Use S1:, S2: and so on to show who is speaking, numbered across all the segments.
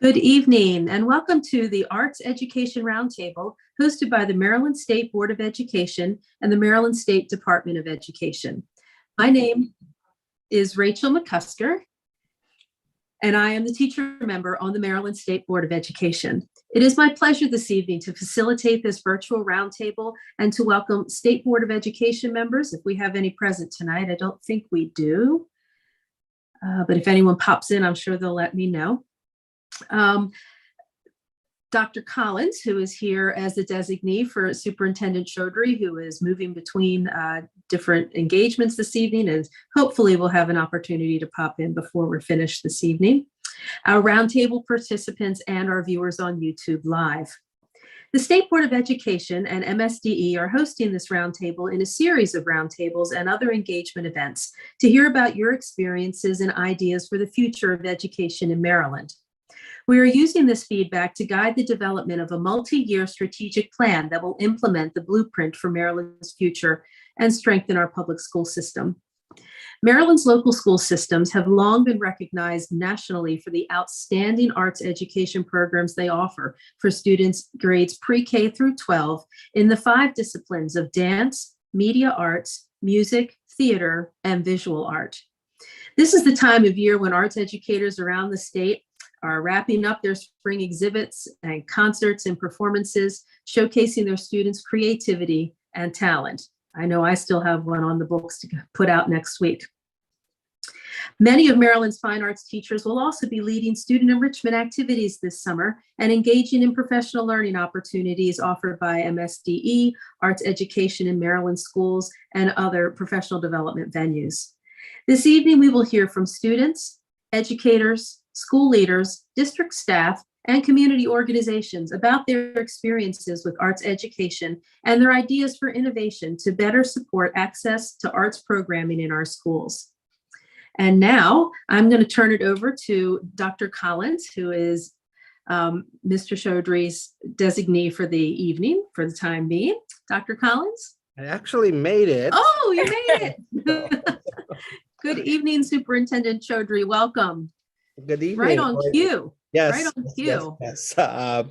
S1: Good evening and welcome to the Arts Education Roundtable hosted by the Maryland State Board of Education and the Maryland State Department of Education. My name is Reigel McCusker and I am the teacher member on the Maryland State Board of Education. It is my pleasure this evening to facilitate this virtual roundtable and to welcome State Board of Education members, if we have any present tonight. I don't think we do, but if anyone pops in, I'm sure they'll let me know. Dr. Collins, who is here as the designee for Superintendent Chodri, who is moving between different engagements this evening, and hopefully we'll have an opportunity to pop in before we're finished this evening. Our roundtable participants and our viewers on YouTube Live. The State Board of Education and MSDE are hosting this roundtable in a series of roundtables and other engagement events to hear about your experiences and ideas for the future of education in Maryland. We are using this feedback to guide the development of a multi-year strategic plan that will implement the blueprint for Maryland's future and strengthen our public school system. Maryland's local school systems have long been recognized nationally for the outstanding arts education programs they offer for students grades pre-K through 12 in the 5 disciplines of dance, media arts, music, theater, and visual art. This is the time of year when arts educators around the state are wrapping up their spring exhibits and concerts and performances, showcasing their students' creativity and talent. I know I still have one on the books to put out next week. Many of Maryland's fine arts teachers will also be leading student enrichment activities this summer and engaging in professional learning opportunities offered by MSDE, arts education in Maryland schools, and other professional development venues. This evening, we will hear from students, educators, school leaders, district staff, and community organizations about their experiences with arts education and their ideas for innovation to better support access to arts programming in our schools. And now I'm going to turn it over to Dr. Collins, who is Mr. Chodri's designee for the evening, for the time being. Dr. Collins?
S2: I actually made it.
S1: Oh, you made it. Good evening, Superintendent Chodri. Welcome.
S2: Good evening.
S1: Right on cue.
S2: Yes.
S1: Right on cue.
S2: Yes. I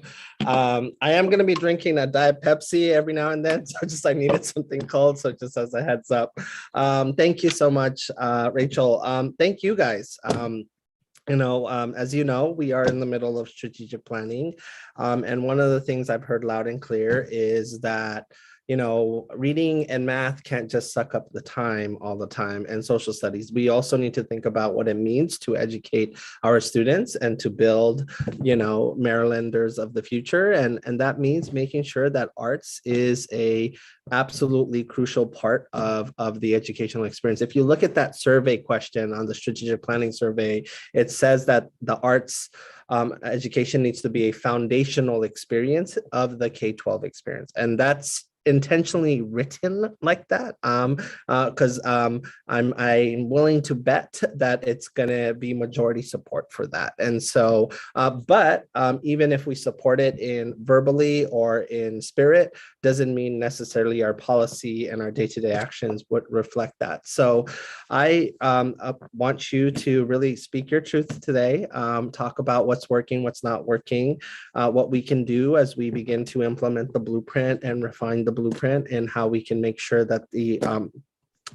S2: am going to be drinking a Diet Pepsi every now and then. So I needed something cold. So just as a heads up. Thank you so much, Reigel. Thank you guys. As you know, we are in the middle of strategic planning. And one of the things I've heard loud and clear is that reading and math can't just suck up the time all the time, and social studies. We also need to think about what it means to educate our students and to build, Marylanders of the future. And that means making sure that arts is a absolutely crucial part of the educational experience. If you look at that survey question on the strategic planning survey, it says that the arts education needs to be a foundational experience of the K-12 experience. And that's intentionally written like that because I'm willing to bet that it's going to be majority support for that. And so but even if we support it in verbally or in spirit, doesn't mean necessarily our policy and our day-to-day actions would reflect that. So I want you to really speak your truth today, talk about what's working, what's not working, what we can do as we begin to implement the blueprint and refine the blueprint, and how we can make sure that the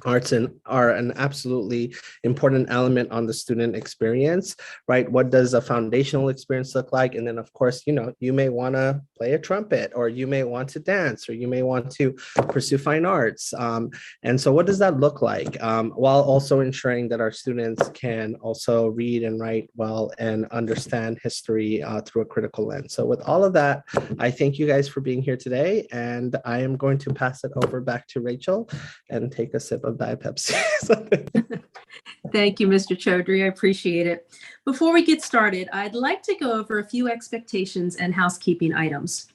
S2: arts are an absolutely important element on the student experience, right? What does a foundational experience look like? And then, of course, you may want to play a trumpet, or you may want to dance, or you may want to pursue fine arts. And so what does that look like? While also ensuring that our students can also read and write well and understand history through a critical lens. So with all of that, I thank you guys for being here today. And I am going to pass it over back to Reigel and take a sip of Diet Pepsi.
S1: Thank you, Mr. Chodri. I appreciate it. Before we get started, I'd like to go over a few expectations and housekeeping items.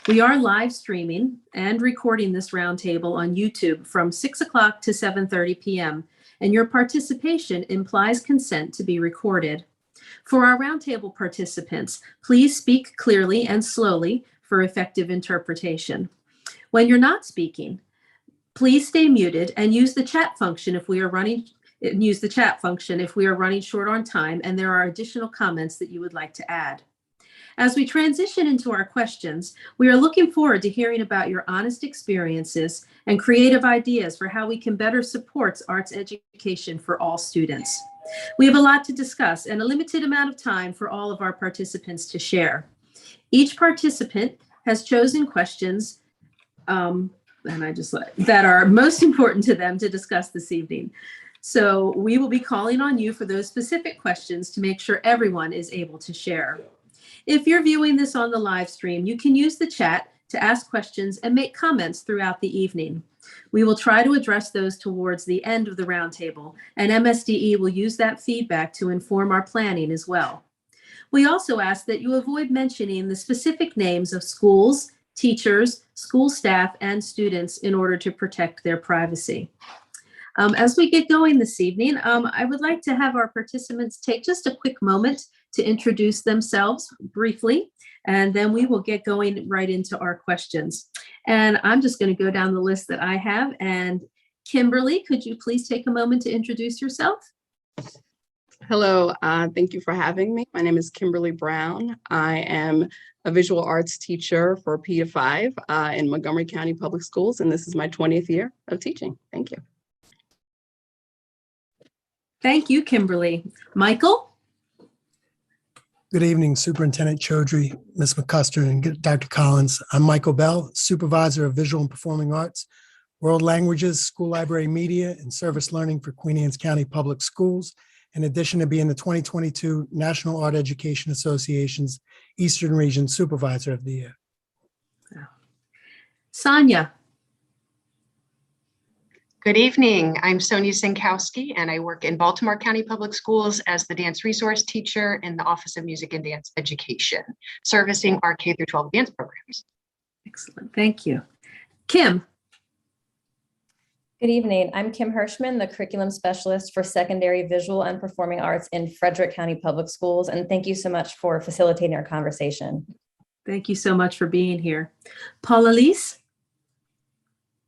S1: We are live streaming and recording this roundtable on YouTube from 6 o'clock to 7:30 p.m., and your participation implies consent to be recorded. For our roundtable participants, please speak clearly and slowly for effective interpretation. When you're not speaking, please stay muted and use the chat function if we are running short on time and there are additional comments that you would like to add. As we transition into our questions, we are looking forward to hearing about your honest experiences and creative ideas for how we can better support arts education for all students. We have a lot to discuss and a limited amount of time for all of our participants to share. Each participant has chosen questions that are most important to them to discuss this evening. So we will be calling on you for those specific questions to make sure everyone is able to share. If you're viewing this on the live stream, you can use the chat to ask questions and make comments throughout the evening. We will try to address those towards the end of the roundtable, and MSDE will use that feedback to inform our planning as well. We also ask that you avoid mentioning the specific names of schools, teachers, school staff, and students in order to protect their privacy. As we get going this evening, I would like to have our participants take just a quick moment to introduce themselves briefly, and then we will get going right into our questions. And I'm just going to go down the list that I have. And Kimberly, could you please take a moment to introduce yourself?
S3: Hello, thank you for having me. My name is Kimberly Brown. I am a visual arts teacher for P to 5 in Montgomery County Public Schools, and this is my 20th year of teaching. Thank you.
S1: Thank you, Kimberly. Michael?
S4: Good evening, Superintendent Chodri, Ms. McCusker, and Dr. Collins. I'm Michael Bell, Supervisor of Visual and Performing Arts, World Languages, School Library Media, and Service Learning for Queen Anne's County Public Schools, in addition to being the 2022 National Art Education Association's Eastern Region Supervisor of the Year.
S1: Sonia?
S5: Good evening. I'm Sonia Sinkowski, and I work in Baltimore County Public Schools as the dance resource teacher in the Office of Music and Dance Education, servicing our K-12 dance programs.
S1: Excellent. Thank you. Kim?
S6: Good evening. I'm Kim Hirschmann, the Curriculum Specialist for Secondary Visual and Performing Arts in Frederick County Public Schools, and thank you so much for facilitating our conversation.
S1: Thank you so much for being here. Elise?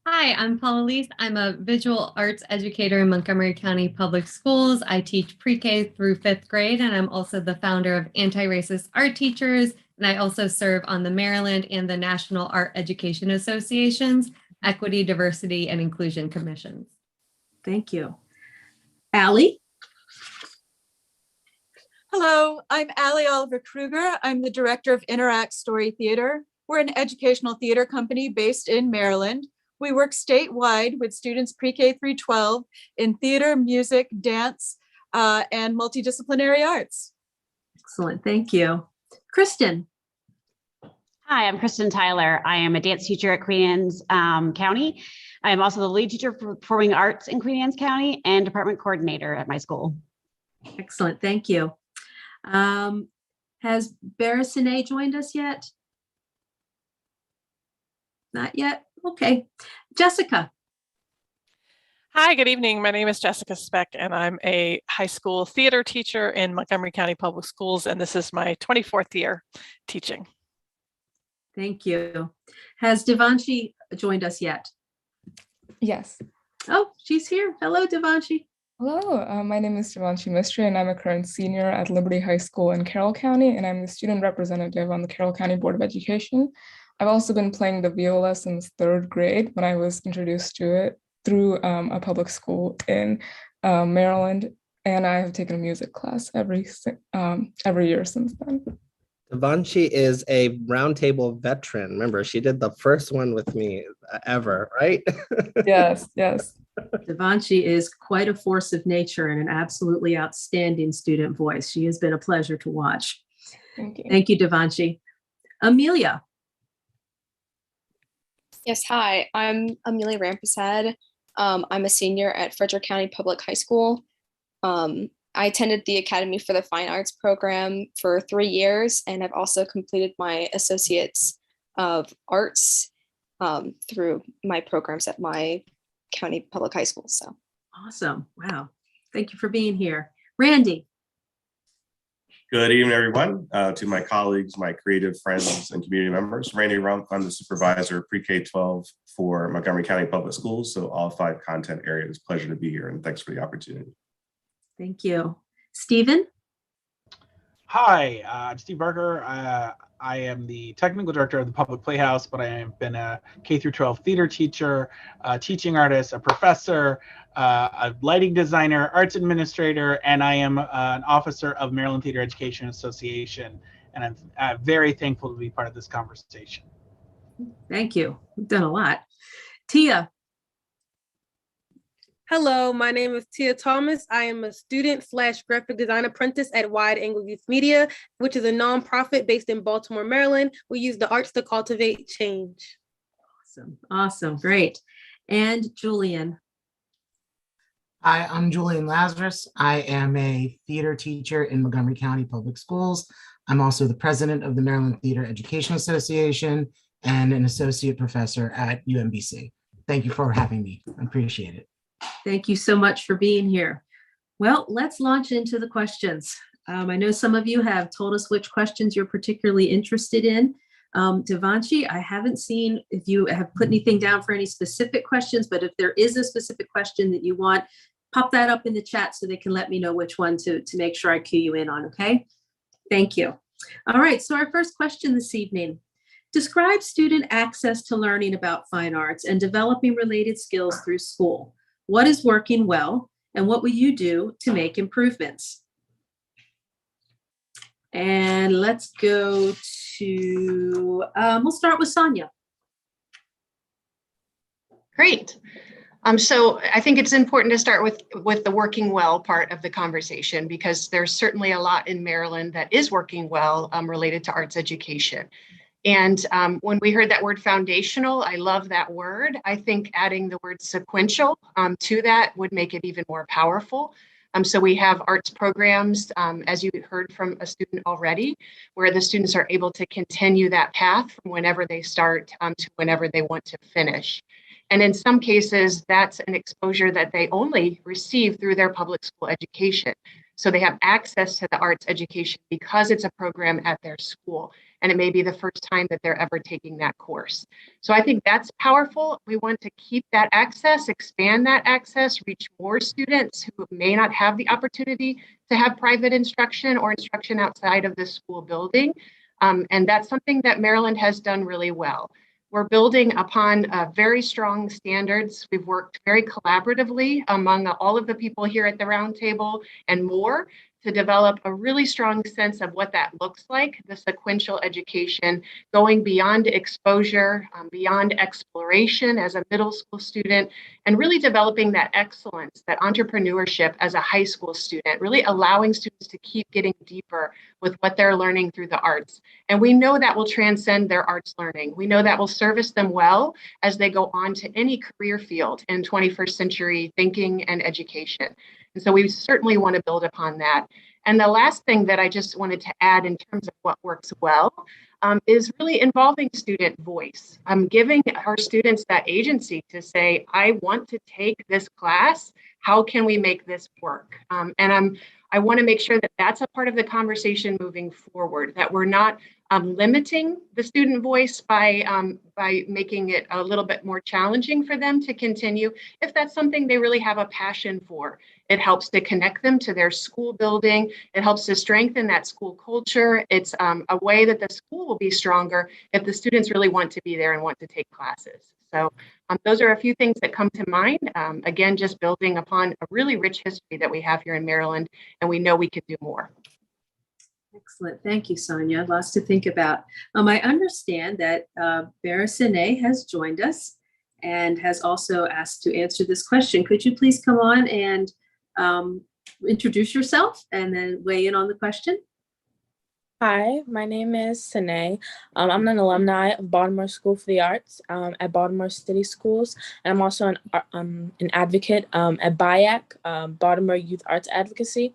S7: Hi, I'm Elise. I'm a visual arts educator in Montgomery County Public Schools. I teach pre-K through 5th grade, and I'm also the founder of Anti-Racist Art Teachers, and I also serve on the Maryland and the National Art Education Association's Equity, Diversity, and Inclusion Commissions.
S1: Thank you. Allie?
S8: Hello, I'm Oliver Krueger. I'm the director of Interact Story Theater. We're an educational theater company based in Maryland. We work statewide with students pre-K through 12 in theater, music, dance, and multidisciplinary arts.
S1: Excellent. Thank you. Kristin?
S9: Hi, I'm Kristin Tyler. I am a dance teacher at Queen Anne's County. I am also the lead teacher for performing arts in Queen Anne's County and department coordinator at my school.
S1: Excellent. Thank you. Has Sanae joined us yet? Not yet. Okay. Jessica?
S10: Hi, good evening. My name is Jessica Speck, and I'm a high school theater teacher in Montgomery County Public Schools, and this is my 24th year teaching.
S1: Thank you. Has Javanchi joined us yet?
S11: Yes.
S1: Oh, she's here. Hello, Javanchi.
S11: Hello, my name is Javanchi Mystery, and I'm a current senior at Liberty High School in Carroll County, and I'm the student representative on the Carroll County Board of Education. I've also been playing the viola since 3rd grade when I was introduced to it through a public school in Maryland, and I have taken a music class every year since then.
S2: Javanchi is a Roundtable veteran. Remember, she did the first one with me ever, right?
S11: Yes, yes.
S1: Javanchi is quite a force of nature and an absolutely outstanding student voice. She has been a pleasure to watch.
S11: Thank you.
S1: Thank you, Javanchi. Amelia?
S12: Yes, hi, I'm Amelia Rampashad. I'm a senior at Frederick County Public High School. I attended the Academy for the Fine Arts program for 3 years, and I've also completed my Associates of Arts through my programs at my county public high school. So
S1: Awesome. Wow. Thank you for being here. Randy?
S13: Good evening, everyone. To my colleagues, my creative friends, and community members. Randy Rump, I'm the supervisor of pre-K-12 for Montgomery County Public Schools, so all 5 content areas. Pleasure to be here, and thanks for the opportunity.
S1: Thank you. Stephen?
S14: Hi, I'm Steve Berger. I am the technical director of the Public Playhouse, but I have been a K through 12 theater teacher, a teaching artist, a professor, a lighting designer, arts administrator, and I am an officer of Maryland Theater Education Association. And I'm very thankful to be part of this conversation.
S1: Thank you. You've done a lot. Tia.
S15: Hello, my name is Tia Thomas. I am a student / graphic design apprentice at Wide Angle Youth Media, which is a nonprofit based in Baltimore, Maryland. We use the arts to cultivate change.
S1: Awesome. Awesome. Great. And Julian.
S16: Hi, I'm Julian Lazarus. I am a theater teacher in Montgomery County Public Schools. I'm also the president of the Maryland Theater Education Association and an associate professor at UMBC. Thank you for having me. I appreciate it.
S1: Thank you so much for being here. Well, let's launch into the questions. I know some of you have told us which questions you're particularly interested in. Javanchi, I haven't seen if you have put anything down for any specific questions, but if there is a specific question that you want, pop that up in the chat so they can let me know which one to make sure I cue you in on, okay? Thank you. All right, so our first question this evening. Describe student access to learning about fine arts and developing related skills through school. What is working well, and what will you do to make improvements? And let's go to, we'll start with Sonia.
S5: Great. So I think it's important to start with the working well part of the conversation, because there's certainly a lot in Maryland that is working well related to arts education. And when we heard that word foundational, I love that word. I think adding the word sequential to that would make it even more powerful. So we have arts programs, as you heard from a student already, where the students are able to continue that path from whenever they start to whenever they want to finish. And in some cases, that's an exposure that they only receive through their public school education. So they have access to the arts education because it's a program at their school. And it may be the first time that they're ever taking that course. So I think that's powerful. We want to keep that access, expand that access, reach more students who may not have the opportunity to have private instruction or instruction outside of the school building. And that's something that Maryland has done really well. We're building upon very strong standards. We've worked very collaboratively among all of the people here at the Roundtable and more to develop a really strong sense of what that looks like, the sequential education, going beyond exposure, beyond exploration as a middle school student, and really developing that excellence, that entrepreneurship as a high school student, really allowing students to keep getting deeper with what they're learning through the arts. And we know that will transcend their arts learning. We know that will service them well as they go on to any career field in 21st century thinking and education. And so we certainly want to build upon that. And the last thing that I just wanted to add in terms of what works well is really involving student voice. Giving our students that agency to say, I want to take this class. How can we make this work? And I want to make sure that that's a part of the conversation moving forward, that we're not limiting the student voice by making it a little bit more challenging for them to continue. If that's something they really have a passion for, it helps to connect them to their school building. It helps to strengthen that school culture. It's a way that the school will be stronger if the students really want to be there and want to take classes. So those are a few things that come to mind. Again, just building upon a really rich history that we have here in Maryland, and we know we could do more.
S1: Excellent. Thank you, Sonia. Lots to think about. I understand that Sanae has joined us and has also asked to answer this question. Could you please come on and introduce yourself and then weigh in on the question?
S17: Hi, my name is Sanae. I'm an alumni of Baltimore School for the Arts at Baltimore City Schools, and I'm also an advocate at BIAC, Baltimore Youth Arts Advocacy.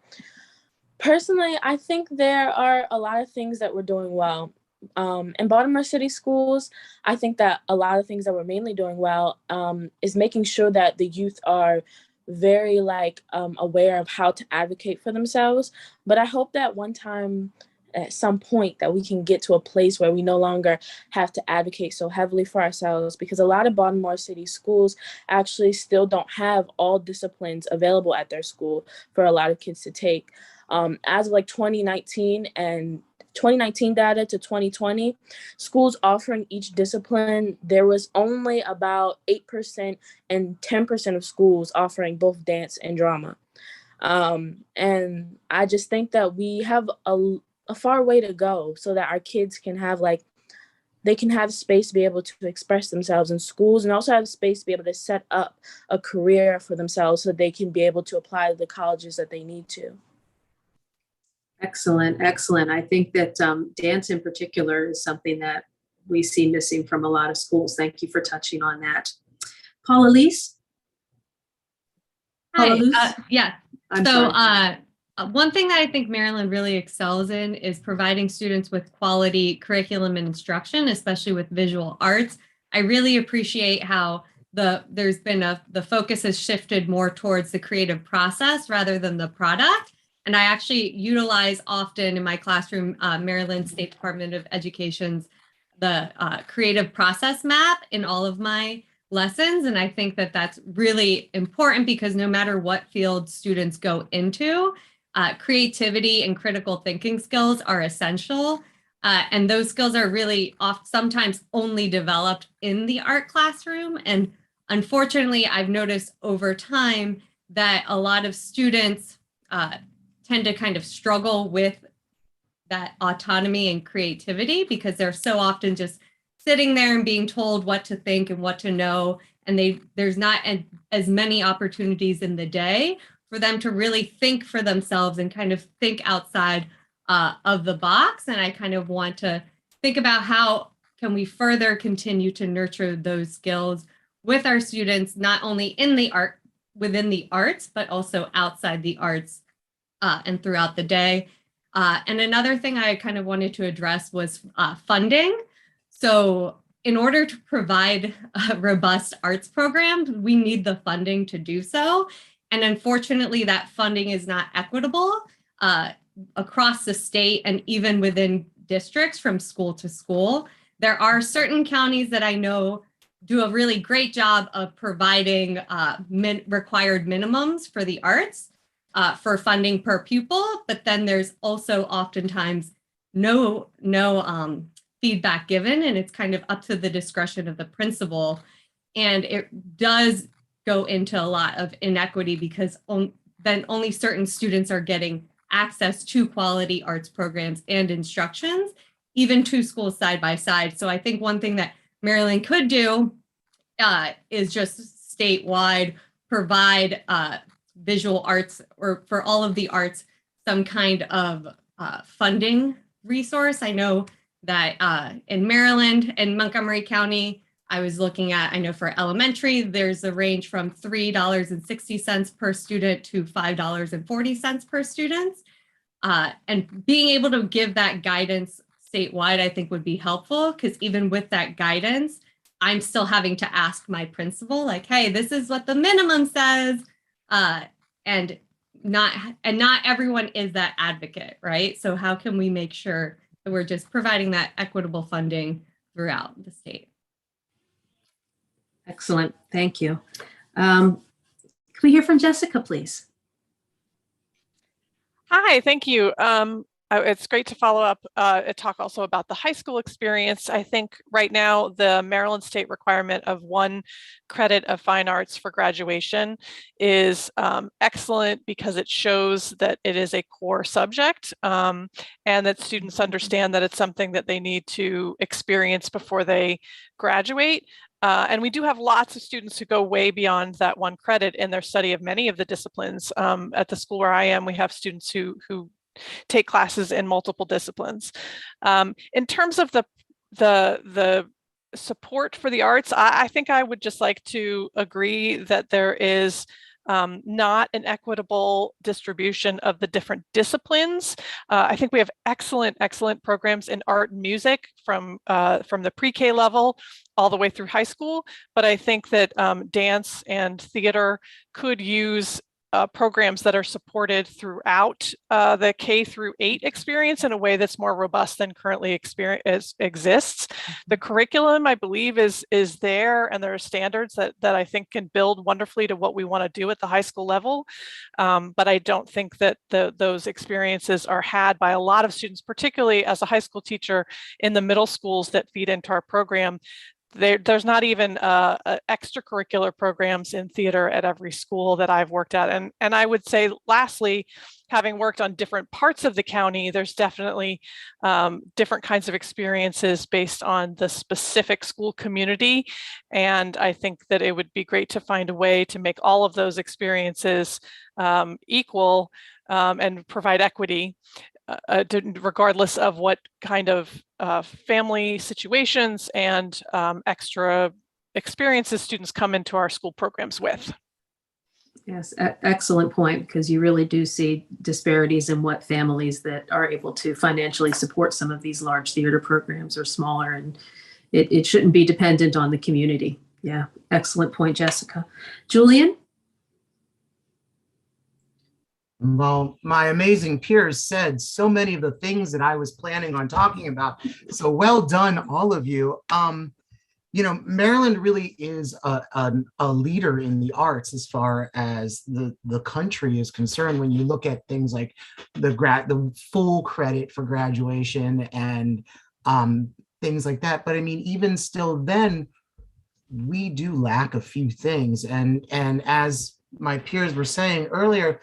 S17: Personally, I think there are a lot of things that we're doing well. In Baltimore City Schools, I think that a lot of things that we're mainly doing well is making sure that the youth are very aware of how to advocate for themselves. But I hope that one time at some point that we can get to a place where we no longer have to advocate so heavily for ourselves, because a lot of Baltimore City schools actually still don't have all disciplines available at their school for a lot of kids to take. As of like 2019 data to 2020, schools offering each discipline, there was only about 8% and 10% of schools offering both dance and drama. And I just think that we have a far way to go so that our kids can have they can have space to be able to express themselves in schools, and also have space to be able to set up a career for themselves so they can be able to apply to the colleges that they need to.
S1: Excellent, excellent. I think that dance in particular is something that we see missing from a lot of schools. Thank you for touching on that. Elise?
S7: Hi, yeah.
S1: I'm
S7: So
S1: sorry.
S7: one thing that I think Maryland really excels in is providing students with quality curriculum and instruction, especially with visual arts. I really appreciate how the focus has shifted more towards the creative process rather than the product. And I actually utilize often in my classroom, Maryland State Department of Education's the creative process map in all of my lessons. And I think that that's really important because no matter what field students go into, creativity and critical thinking skills are essential. And those skills are really sometimes only developed in the art classroom. And unfortunately, I've noticed over time that a lot of students tend to kind of struggle with that autonomy and creativity because they're so often just sitting there and being told what to think and what to know. And there's not as many opportunities in the day for them to really think for themselves and kind of think outside of the box. And I kind of want to think about how can we further continue to nurture those skills with our students, not only within the arts, but also outside the arts and throughout the day. And another thing I kind of wanted to address was funding. So in order to provide a robust arts program, we need the funding to do so. And unfortunately, that funding is not equitable across the state and even within districts from school to school. There are certain counties that I know do a really great job of providing required minimums for the arts for funding per pupil, but then there's also oftentimes no feedback given, and it's kind of up to the discretion of the principal. And it does go into a lot of inequity because then only certain students are getting access to quality arts programs and instructions, even two schools side by side. So I think one thing that Maryland could do is just statewide provide visual arts or for all of the arts, some kind of funding resource. I know that in Maryland and Montgomery County, I was looking at, I know for elementary, there's a range from $3.60 per student to $5.40 per student. And being able to give that guidance statewide, I think would be helpful because even with that guidance, I'm still having to ask my principal, like, hey, this is what the minimum says. And not everyone is that advocate, right? So how can we make sure that we're just providing that equitable funding throughout the state?
S1: Excellent. Thank you. Can we hear from Jessica, please?
S10: Hi, thank you. It's great to follow up and talk also about the high school experience. I think right now the Maryland state requirement of 1 credit of fine arts for graduation is excellent because it shows that it is a core subject and that students understand that it's something that they need to experience before they graduate. And we do have lots of students who go way beyond that 1 credit in their study of many of the disciplines. At the school where I am, we have students who take classes in multiple disciplines. In terms of the support for the arts, I think I would just like to agree that there is not an equitable distribution of the different disciplines. I think we have excellent programs in art and music from the pre-K level all the way through high school. But I think that dance and theater could use programs that are supported throughout the K through 8 experience in a way that's more robust than currently exists. The curriculum, I believe, is there, and there are standards that I think can build wonderfully to what we want to do at the high school level. But I don't think that those experiences are had by a lot of students, particularly as a high school teacher in the middle schools that feed into our program. There's not even extracurricular programs in theater at every school that I've worked at. And I would say, lastly, having worked on different parts of the county, there's definitely different kinds of experiences based on the specific school community. And I think that it would be great to find a way to make all of those experiences equal and provide equity, regardless of what kind of family situations and extra experiences students come into our school programs with.
S1: Yes, excellent point, because you really do see disparities in what families that are able to financially support some of these large theater programs are smaller, and it shouldn't be dependent on the community. Yeah, excellent point, Jessica. Julian?
S16: Well, my amazing peers said so many of the things that I was planning on talking about. So well done, all of you. You know, Maryland really is a leader in the arts as far as the country is concerned. When you look at things like the full credit for graduation and things like that. But I mean, even still then, we do lack a few things. And as my peers were saying earlier,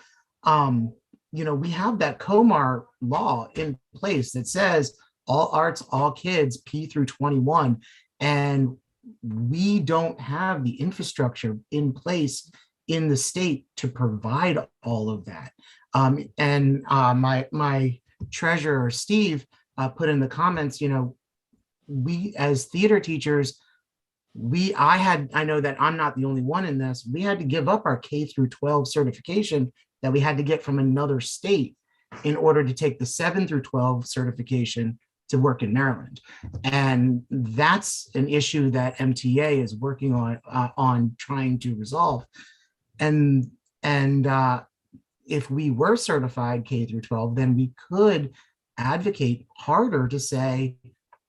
S16: you know, we have that COMAR law in place that says all arts, all kids, P through 21, and we don't have the infrastructure in place in the state to provide all of that. My treasurer, Steve, put in the comments, you know, we as theater teachers, I know that I'm not the only one in this, we had to give up our K through 12 certification that we had to get from another state in order to take the 7 through 12 certification to work in Maryland. And that's an issue that MTA is working on trying to resolve. And if we were certified K through 12, then we could advocate harder to say,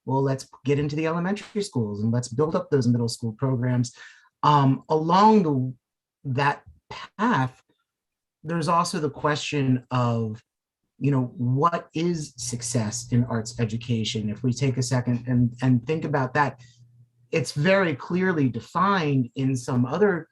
S16: well, let's get into the elementary schools and let's build up those middle school programs. Along that path, there's also the question of, you know, what is success in arts education? If we take a second and think about that, it's very clearly defined in some other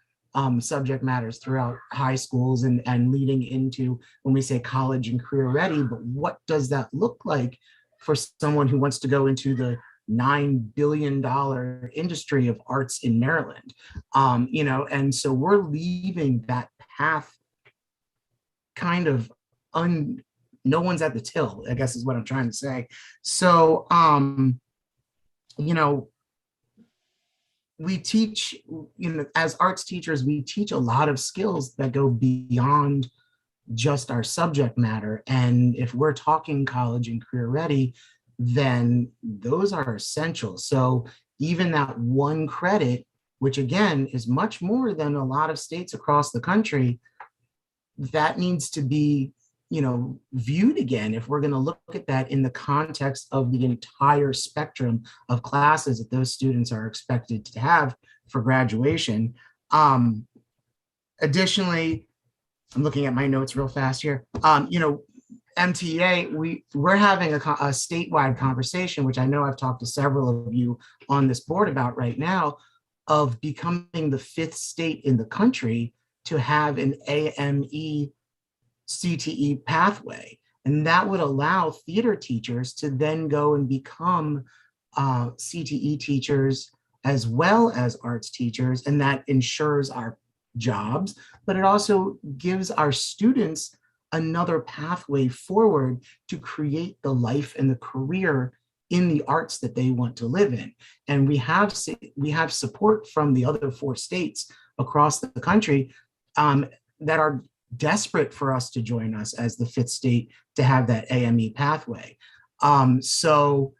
S16: subject matters throughout high schools and leading into when we say college and career ready, but what does that look like for someone who wants to go into the $9 billion industry of arts in Maryland? You know, and so we're leaving that path kind of no one's at the till, I guess is what I'm trying to say. So, you know, we teach, you know, as arts teachers, we teach a lot of skills that go beyond just our subject matter. And if we're talking college and career ready, then those are essential. So even that one credit, which again is much more than a lot of states across the country, that needs to be, you know, viewed again if we're going to look at that in the context of the entire spectrum of classes that those students are expected to have for graduation. Additionally, I'm looking at my notes real fast here. You know, MTA, we're having a statewide conversation, which I know I've talked to several of you on this board about right now, of becoming the 5th state in the country to have an AME CTE pathway. And that would allow theater teachers to then go and become CTE teachers as well as arts teachers. And that ensures our jobs, but it also gives our students another pathway forward to create the life and the career in the arts that they want to live in. And we have support from the other 4 states across the country that are desperate for us to join us as the 5th state to have that AME pathway. So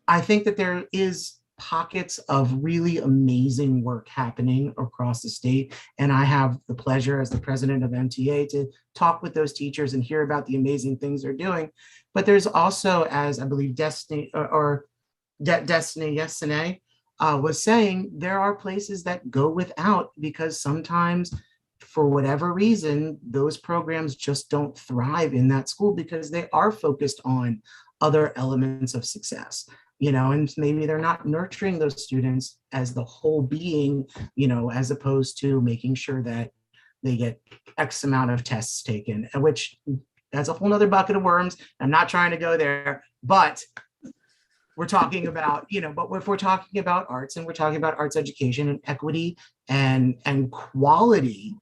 S16: I think that there is pockets of really amazing work happening across the state. And I have the pleasure as the president of MTA to talk with those teachers and hear about the amazing things they're doing. But there's also, as I believe Destiny Sanae was saying, there are places that go without because sometimes for whatever reason, those programs just don't thrive in that school because they are focused on other elements of success. And maybe they're not nurturing those students as the whole being, as opposed to making sure that they get X amount of tests taken, which that's a whole nother bucket of worms. I'm not trying to go there, but we're talking about, but if we're talking about arts and we're talking about arts education and equity and quality,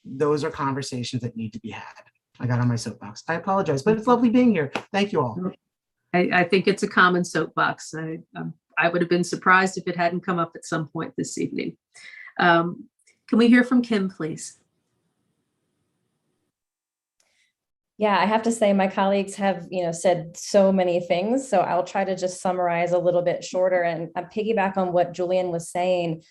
S16: those are conversations that need to be had. I got on my soapbox. I apologize, but it's lovely being here. Thank you all.
S1: I think it's a common soapbox. I would have been surprised if it hadn't come up at some point this evening. Can we hear from Kim, please?
S6: Yeah, I have to say my colleagues have, said so many things, so I'll try to just summarize a little bit shorter and piggyback on what Julian was saying.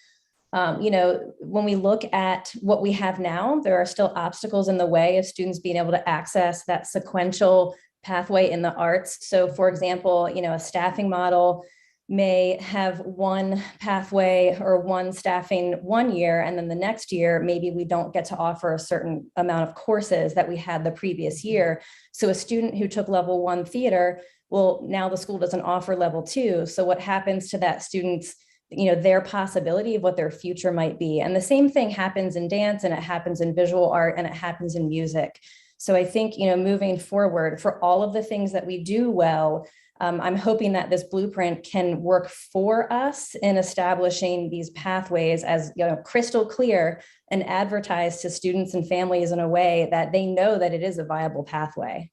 S6: When we look at what we have now, there are still obstacles in the way of students being able to access that sequential pathway in the arts. So for example, a staffing model may have one pathway or one staffing one year, and then the next year, maybe we don't get to offer a certain amount of courses that we had the previous year. So a student who took level 1 theater, well, now the school doesn't offer level 2. So what happens to that student's, their possibility of what their future might be? And the same thing happens in dance, and it happens in visual art, and it happens in music. So I think, moving forward, for all of the things that we do well, I'm hoping that this blueprint can work for us in establishing these pathways as crystal clear and advertised to students and families in a way that they know that it is a viable pathway.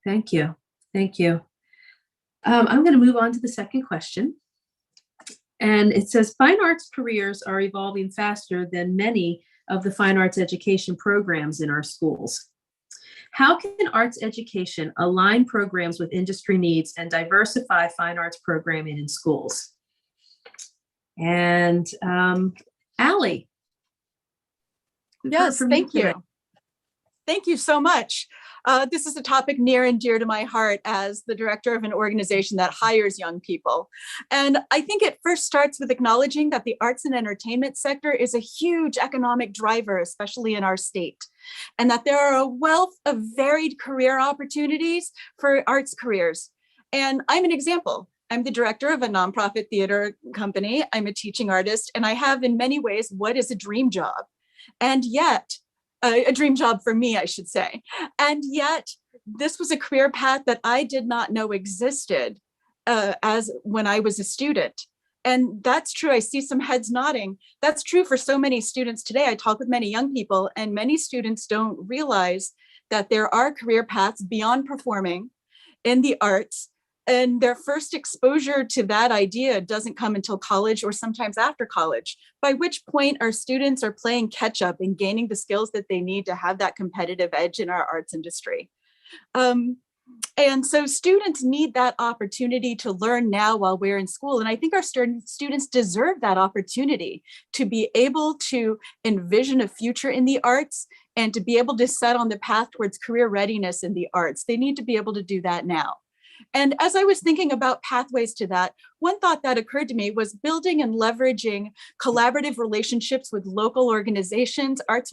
S1: Thank you. Thank you. I'm going to move on to the second question. And it says, fine arts careers are evolving faster than many of the fine arts education programs in our schools. How can arts education align programs with industry needs and diversify fine arts programming in schools? And Allie.
S8: Yes, thank you. Thank you so much. This is a topic near and dear to my heart as the director of an organization that hires young people. And I think it first starts with acknowledging that the arts and entertainment sector is a huge economic driver, especially in our state, and that there are a wealth of varied career opportunities for arts careers. And I'm an example. I'm the director of a nonprofit theater company. I'm a teaching artist, and I have in many ways what is a dream job. And yet, a dream job for me, I should say. And yet, this was a career path that I did not know existed as when I was a student. And that's true. I see some heads nodding. That's true for so many students today. I talk with many young people, and many students don't realize that there are career paths beyond performing in the arts. And their first exposure to that idea doesn't come until college or sometimes after college, by which point our students are playing catch up and gaining the skills that they need to have that competitive edge in our arts industry. And so students need that opportunity to learn now while we're in school. And I think our students deserve that opportunity to be able to envision a future in the arts and to be able to set on the path towards career readiness in the arts. They need to be able to do that now. And as I was thinking about pathways to that, one thought that occurred to me was building and leveraging collaborative relationships with local organizations, arts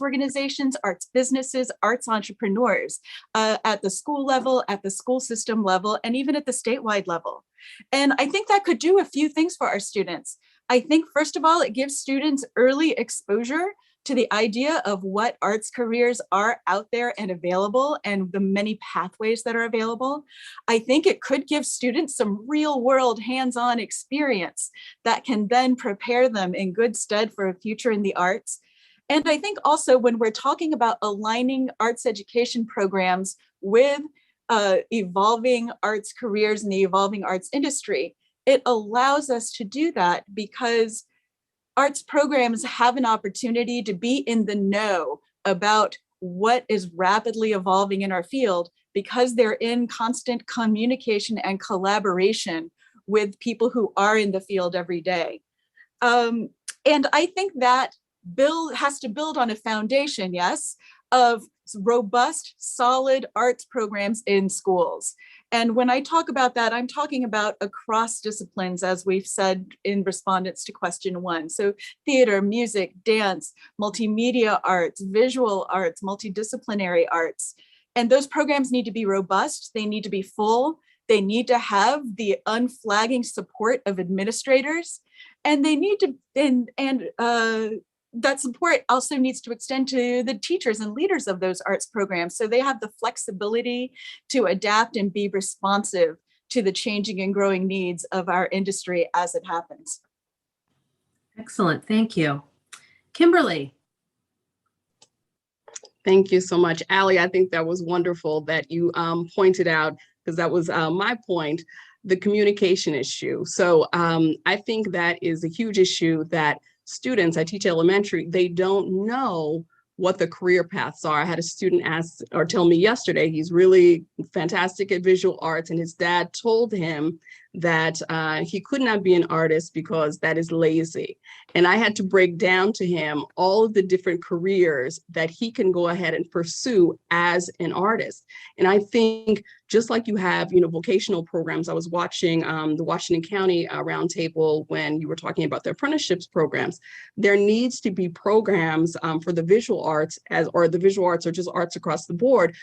S8: businesses, arts entrepreneurs at the school level, at the school system level, and even at the statewide level. And I think that could do a few things for our students. I think, first of all, it gives students early exposure to the idea of what arts careers are out there and available and the many pathways that are available. I think it could give students some real world hands-on experience that can then prepare them in good stead for a future in the arts. And I think also when we're talking about aligning arts education programs with evolving arts careers and the evolving arts industry, it allows us to do that because arts programs have an opportunity to be in the know about what is rapidly evolving in our field because they're in constant communication and collaboration with people who are in the field every day. And I think that has to build on a foundation, yes, of robust, solid arts programs in schools. And when I talk about that, I'm talking about across disciplines, as we've said in respondents to question 1. So theater, music, dance, multimedia arts, visual arts, multidisciplinary arts. And those programs need to be robust. They need to be full. They need to have the unflagging support of administrators. And they need to, that support also needs to extend to the teachers and leaders of those arts programs, so they have the flexibility to adapt and be responsive to the changing and growing needs of our industry as it happens.
S1: Excellent, thank you. Kimberly.
S3: Thank you so much, Allie. I think that was wonderful that you pointed out, because that was my point, the communication issue. So I think that is a huge issue that students, I teach elementary, they don't know what the career paths are. I had a student ask or tell me yesterday, he's really fantastic at visual arts, and his dad told him that he could not be an artist because that is lazy. And I had to break down to him all of the different careers that he can go ahead and pursue as an artist. And I think just like you have, vocational programs, I was watching the Washington County Roundtable when you were talking about the apprenticeships programs. There needs to be programs for the visual arts or the visual arts or just arts across the board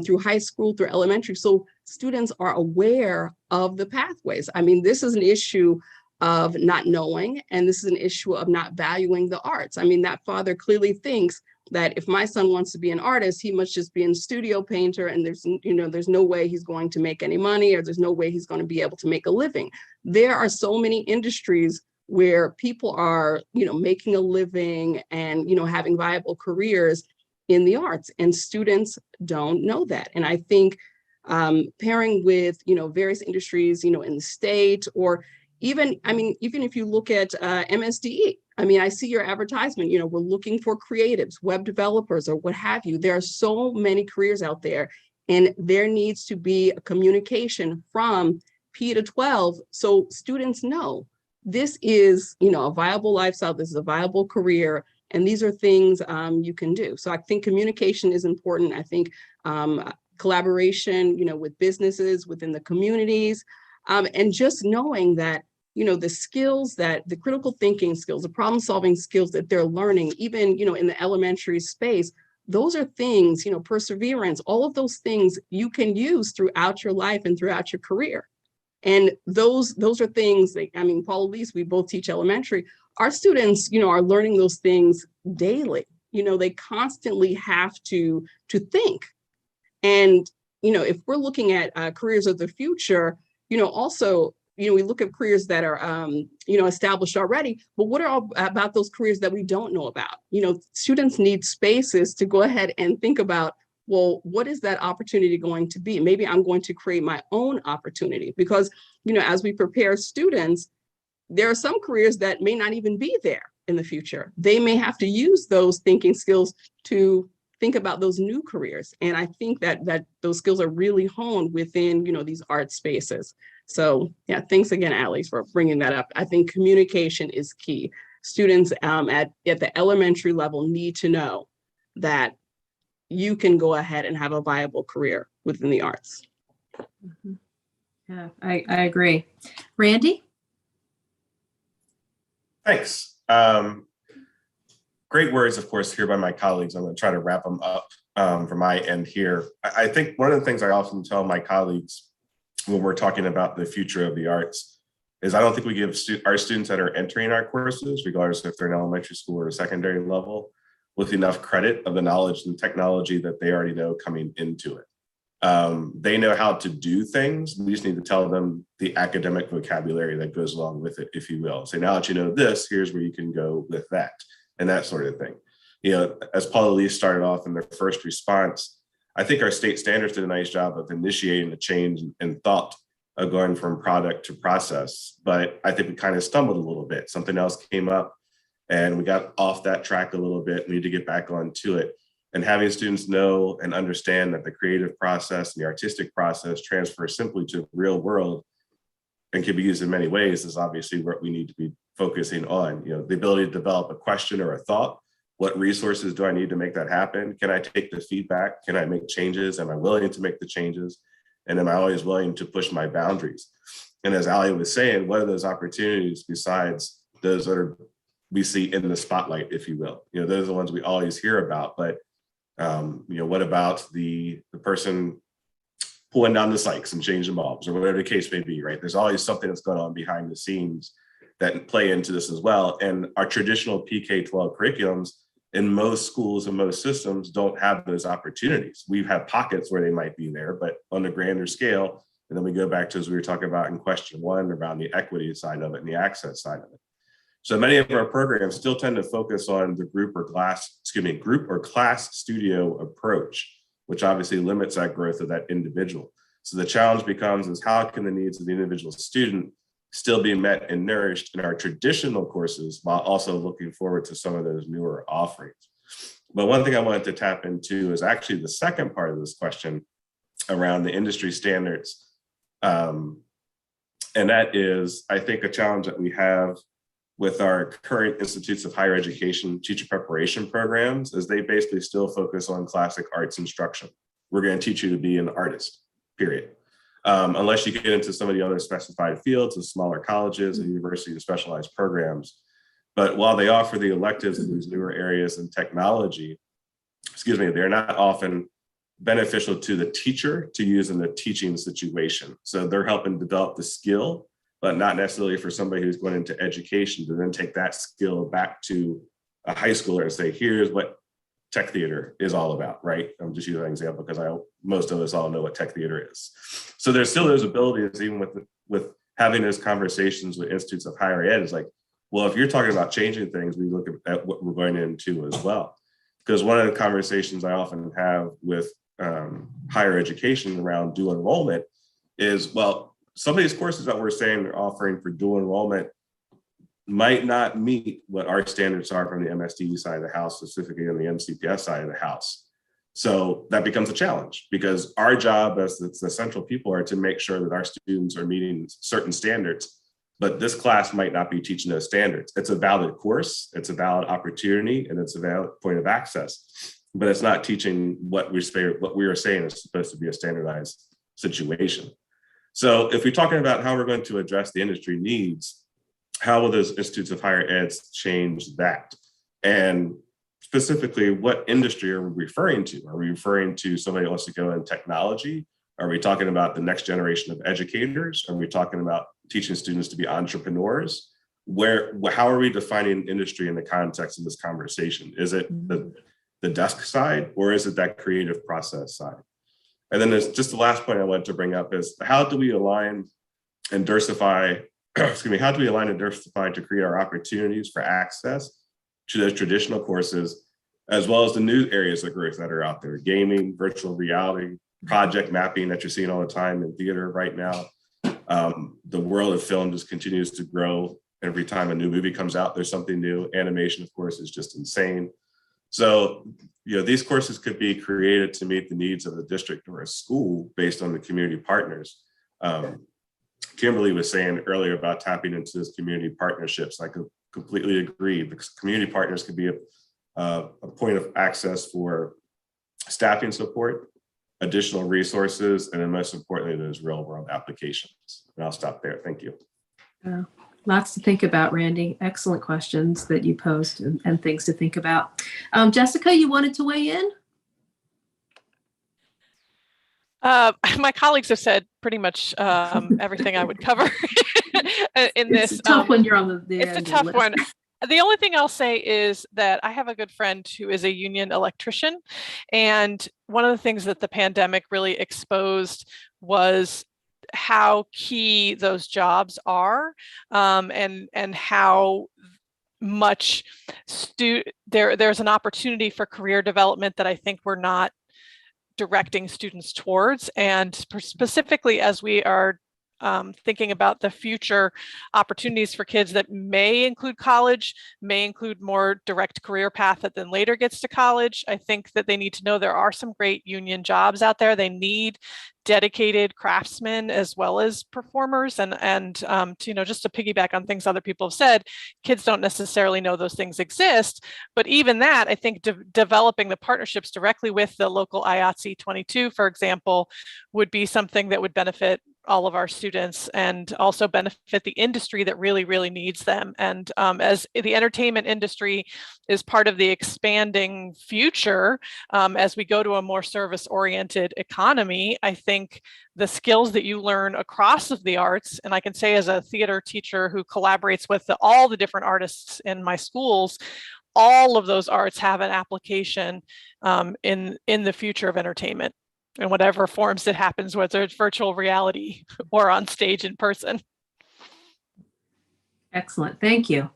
S3: through high school, through elementary. So students are aware of the pathways. I mean, this is an issue of not knowing, and this is an issue of not valuing the arts. I mean, that father clearly thinks that if my son wants to be an artist, he must just be a studio painter, and there's no way he's going to make any money, or there's no way he's going to be able to make a living. There are so many industries where people are, making a living and, having viable careers in the arts, and students don't know that. And I think pairing with, various industries, in the state, or even if you look at MSDE, I see your advertisement, we're looking for creatives, web developers, or what have you. There are so many careers out there, and there needs to be a communication from P to 12 so students know this is, a viable lifestyle, this is a viable career, and these are things you can do. So I think communication is important. I think collaboration, with businesses, within the communities, and just knowing that, the skills the critical thinking skills, the problem solving skills that they're learning, even, in the elementary space, those are things, perseverance, all of those things you can use throughout your life and throughout your career. And those are things that, Paul, Elise, we both teach elementary. Our students, are learning those things daily. They constantly have to think. And, if we're looking at careers of the future, also, we look at careers that are, established already, but what are about those careers that we don't know about? Students need spaces to go ahead and think about, well, what is that opportunity going to be? Maybe I'm going to create my own opportunity, because, as we prepare students, there are some careers that may not even be there in the future. They may have to use those thinking skills to think about those new careers. And I think that those skills are really honed within, these art spaces. So yeah, thanks again, Allie, for bringing that up. I think communication is key. Students at the elementary level need to know that you can go ahead and have a viable career within the arts.
S1: Mm-hmm. Yeah, I agree. Randy?
S13: Thanks. Great words, of course, here by my colleagues. I'm going to try to wrap them up from my end here. I think one of the things I often tell my colleagues when we're talking about the future of the arts is I don't think we give our students that are entering our courses, regardless if they're in elementary school or secondary level, with enough credit of the knowledge and technology that they already know coming into it. They know how to do things. We just need to tell them the academic vocabulary that goes along with it, if you will. Say, now that you know this, here's where you can go with that, and that sort of thing. As Paul and Elise started off in their first response, I think our state standards did a nice job of initiating a change in thought of going from product to process. But I think we kind of stumbled a little bit. Something else came up and we got off that track a little bit. We need to get back onto it. And having students know and understand that the creative process and the artistic process transfer simply to the real world and can be used in many ways is obviously what we need to be focusing on. The ability to develop a question or a thought. What resources do I need to make that happen? Can I take the feedback? Can I make changes? Am I willing to make the changes? And am I always willing to push my boundaries? And as Ali was saying, what are those opportunities besides those that we see in the spotlight, if you will? Those are the ones we always hear about, but what about the person pulling down the Sykes and changing bulbs or whatever the case may be, right? There's always something that's going on behind the scenes that play into this as well. And our traditional PK-12 curriculums in most schools and most systems don't have those opportunities. We have pockets where they might be there, but on a grander scale, and then we go back to, as we were talking about in question one, around the equity side of it and the access side of it. So many of our programs still tend to focus on the group or class studio approach, which obviously limits that growth of that individual. So the challenge becomes is how can the needs of the individual student still be met and nourished in our traditional courses while also looking forward to some of those newer offerings. But one thing I wanted to tap into is actually the second part of this question around the industry standards. And that is, I think, a challenge that we have with our current institutes of higher education teacher preparation programs is they basically still focus on classic arts instruction. We're going to teach you to be an artist, period. Unless you get into some of the other specified fields of smaller colleges and university and specialized programs. But while they offer the electives in these newer areas in technology, they're not often beneficial to the teacher to use in a teaching situation. So they're helping develop the skill, but not necessarily for somebody who's going into education to then take that skill back to a high schooler and say, here's what tech theater is all about, right? I'm just using an example because most of us all know what tech theater is. So there's still those abilities, even with having those conversations with institutes of higher ed, is like, well, if you're talking about changing things, we look at what we're going into as well. Because one of the conversations I often have with higher education around dual enrollment is, well, some of these courses that we're saying they're offering for dual enrollment might not meet what our standards are from the MSTE side of the house, specifically on the MCPS side of the house. So that becomes a challenge because our job as the central people are to make sure that our students are meeting certain standards, but this class might not be teaching those standards. It's a valid course, it's a valid opportunity, and it's a valid point of access, but it's not teaching what we are saying is supposed to be a standardized situation. So if we're talking about how we're going to address the industry needs, how will those institutes of higher ed change that? And specifically, what industry are we referring to? Are we referring to somebody who wants to go in technology? Are we talking about the next generation of educators? Are we talking about teaching students to be entrepreneurs? How are we defining industry in the context of this conversation? Is it the desk side, or is it that creative process side? And then there's just the last point I wanted to bring up is how do we align and diversify how do we align and diversify to create our opportunities for access to those traditional courses, as well as the new areas of growth that are out there, gaming, virtual reality, project mapping that you're seeing all the time in theater right now. The world of film just continues to grow. Every time a new movie comes out, there's something new. Animation, of course, is just insane. So, these courses could be created to meet the needs of the district or a school based on the community partners. Kimberly was saying earlier about tapping into those community partnerships. I completely agree, because community partners could be a point of access for staffing support, additional resources, and then most importantly, those real world applications. And I'll stop there. Thank you.
S1: Lots to think about, Randy. Excellent questions that you posed and things to think about. Jessica, you wanted to weigh in?
S10: My colleagues have said pretty much everything I would cover in this.
S1: It's a tough when you're on the
S10: It's a tough one. The only thing I'll say is that I have a good friend who is a union electrician. And one of the things that the pandemic really exposed was how key those jobs are, and how much there's an opportunity for career development that I think we're not directing students towards. And specifically as we are thinking about the future opportunities for kids that may include college, may include more direct career path that then later gets to college. I think that they need to know there are some great union jobs out there. They need dedicated craftsmen as well as performers, and to, just to piggyback on things other people have said, kids don't necessarily know those things exist, but even that, I think developing the partnerships directly with the local IATSE 22, for example, would be something that would benefit all of our students and also benefit the industry that really, really needs them. And as the entertainment industry is part of the expanding future, as we go to a more service-oriented economy, I think the skills that you learn across of the arts, and I can say as a theater teacher who collaborates with all the different artists in my schools, all of those arts have an application in the future of entertainment, in whatever forms it happens, whether it's virtual reality or on stage in person.
S1: Excellent, thank you.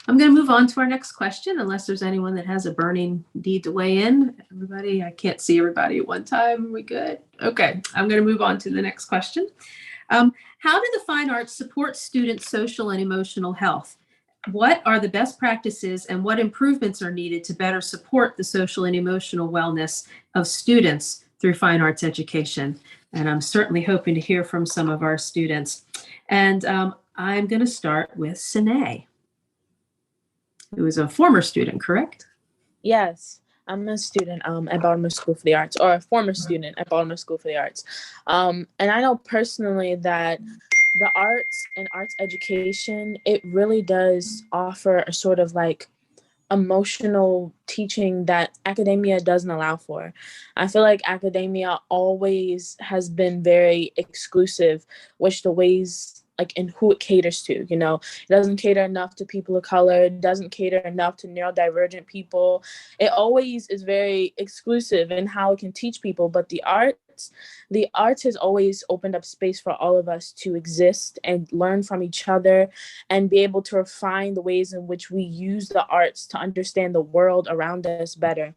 S1: I'm going to move on to our next question, unless there's anyone that has a burning need to weigh in. Everybody, I can't see everybody at one time. Are we good? Okay, I'm going to move on to the next question. How do the fine arts support students' social and emotional health? What are the best practices and what improvements are needed to better support the social and emotional wellness of students through fine arts education? And I'm certainly hoping to hear from some of our students. And I'm going to start with Sanae, who is a former student, correct?
S17: Yes, I'm a student at Baltimore School for the Arts, or a former student at Baltimore School for the Arts. And I know personally that the arts and arts education, it really does offer a sort of like emotional teaching that academia doesn't allow for. I feel like academia always has been very exclusive, which the ways like in who it caters to, it doesn't cater enough to people of color, it doesn't cater enough to neurodivergent people. It always is very exclusive in how it can teach people, but the arts has always opened up space for all of us to exist and learn from each other and be able to refine the ways in which we use the arts to understand the world around us better.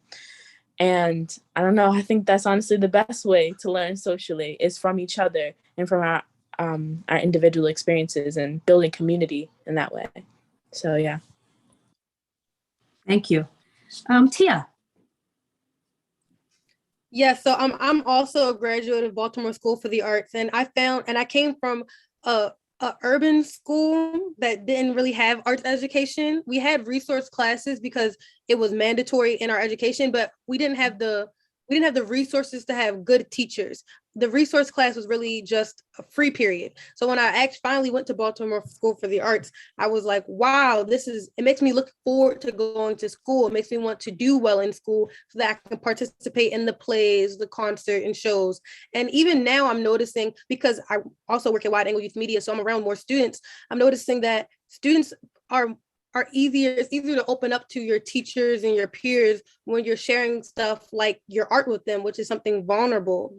S17: And I don't know, I think that's honestly the best way to learn socially is from each other and from our individual experiences and building community in that way. So, yeah.
S1: Thank you. Tia.
S15: Yeah, so I'm also a graduate of Baltimore School for the Arts, and I came from a urban school that didn't really have arts education. We had resource classes because it was mandatory in our education, but we didn't have the resources to have good teachers. The resource class was really just a free period. So when I finally went to Baltimore School for the Arts, I was like, wow, it makes me look forward to going to school. It makes me want to do well in school so that I can participate in the plays, the concert and shows. And even now I'm noticing, because I also work at Wide Angle Youth Media, so I'm around more students, I'm noticing that students it's easier to open up to your teachers and your peers when you're sharing stuff like your art with them, which is something vulnerable,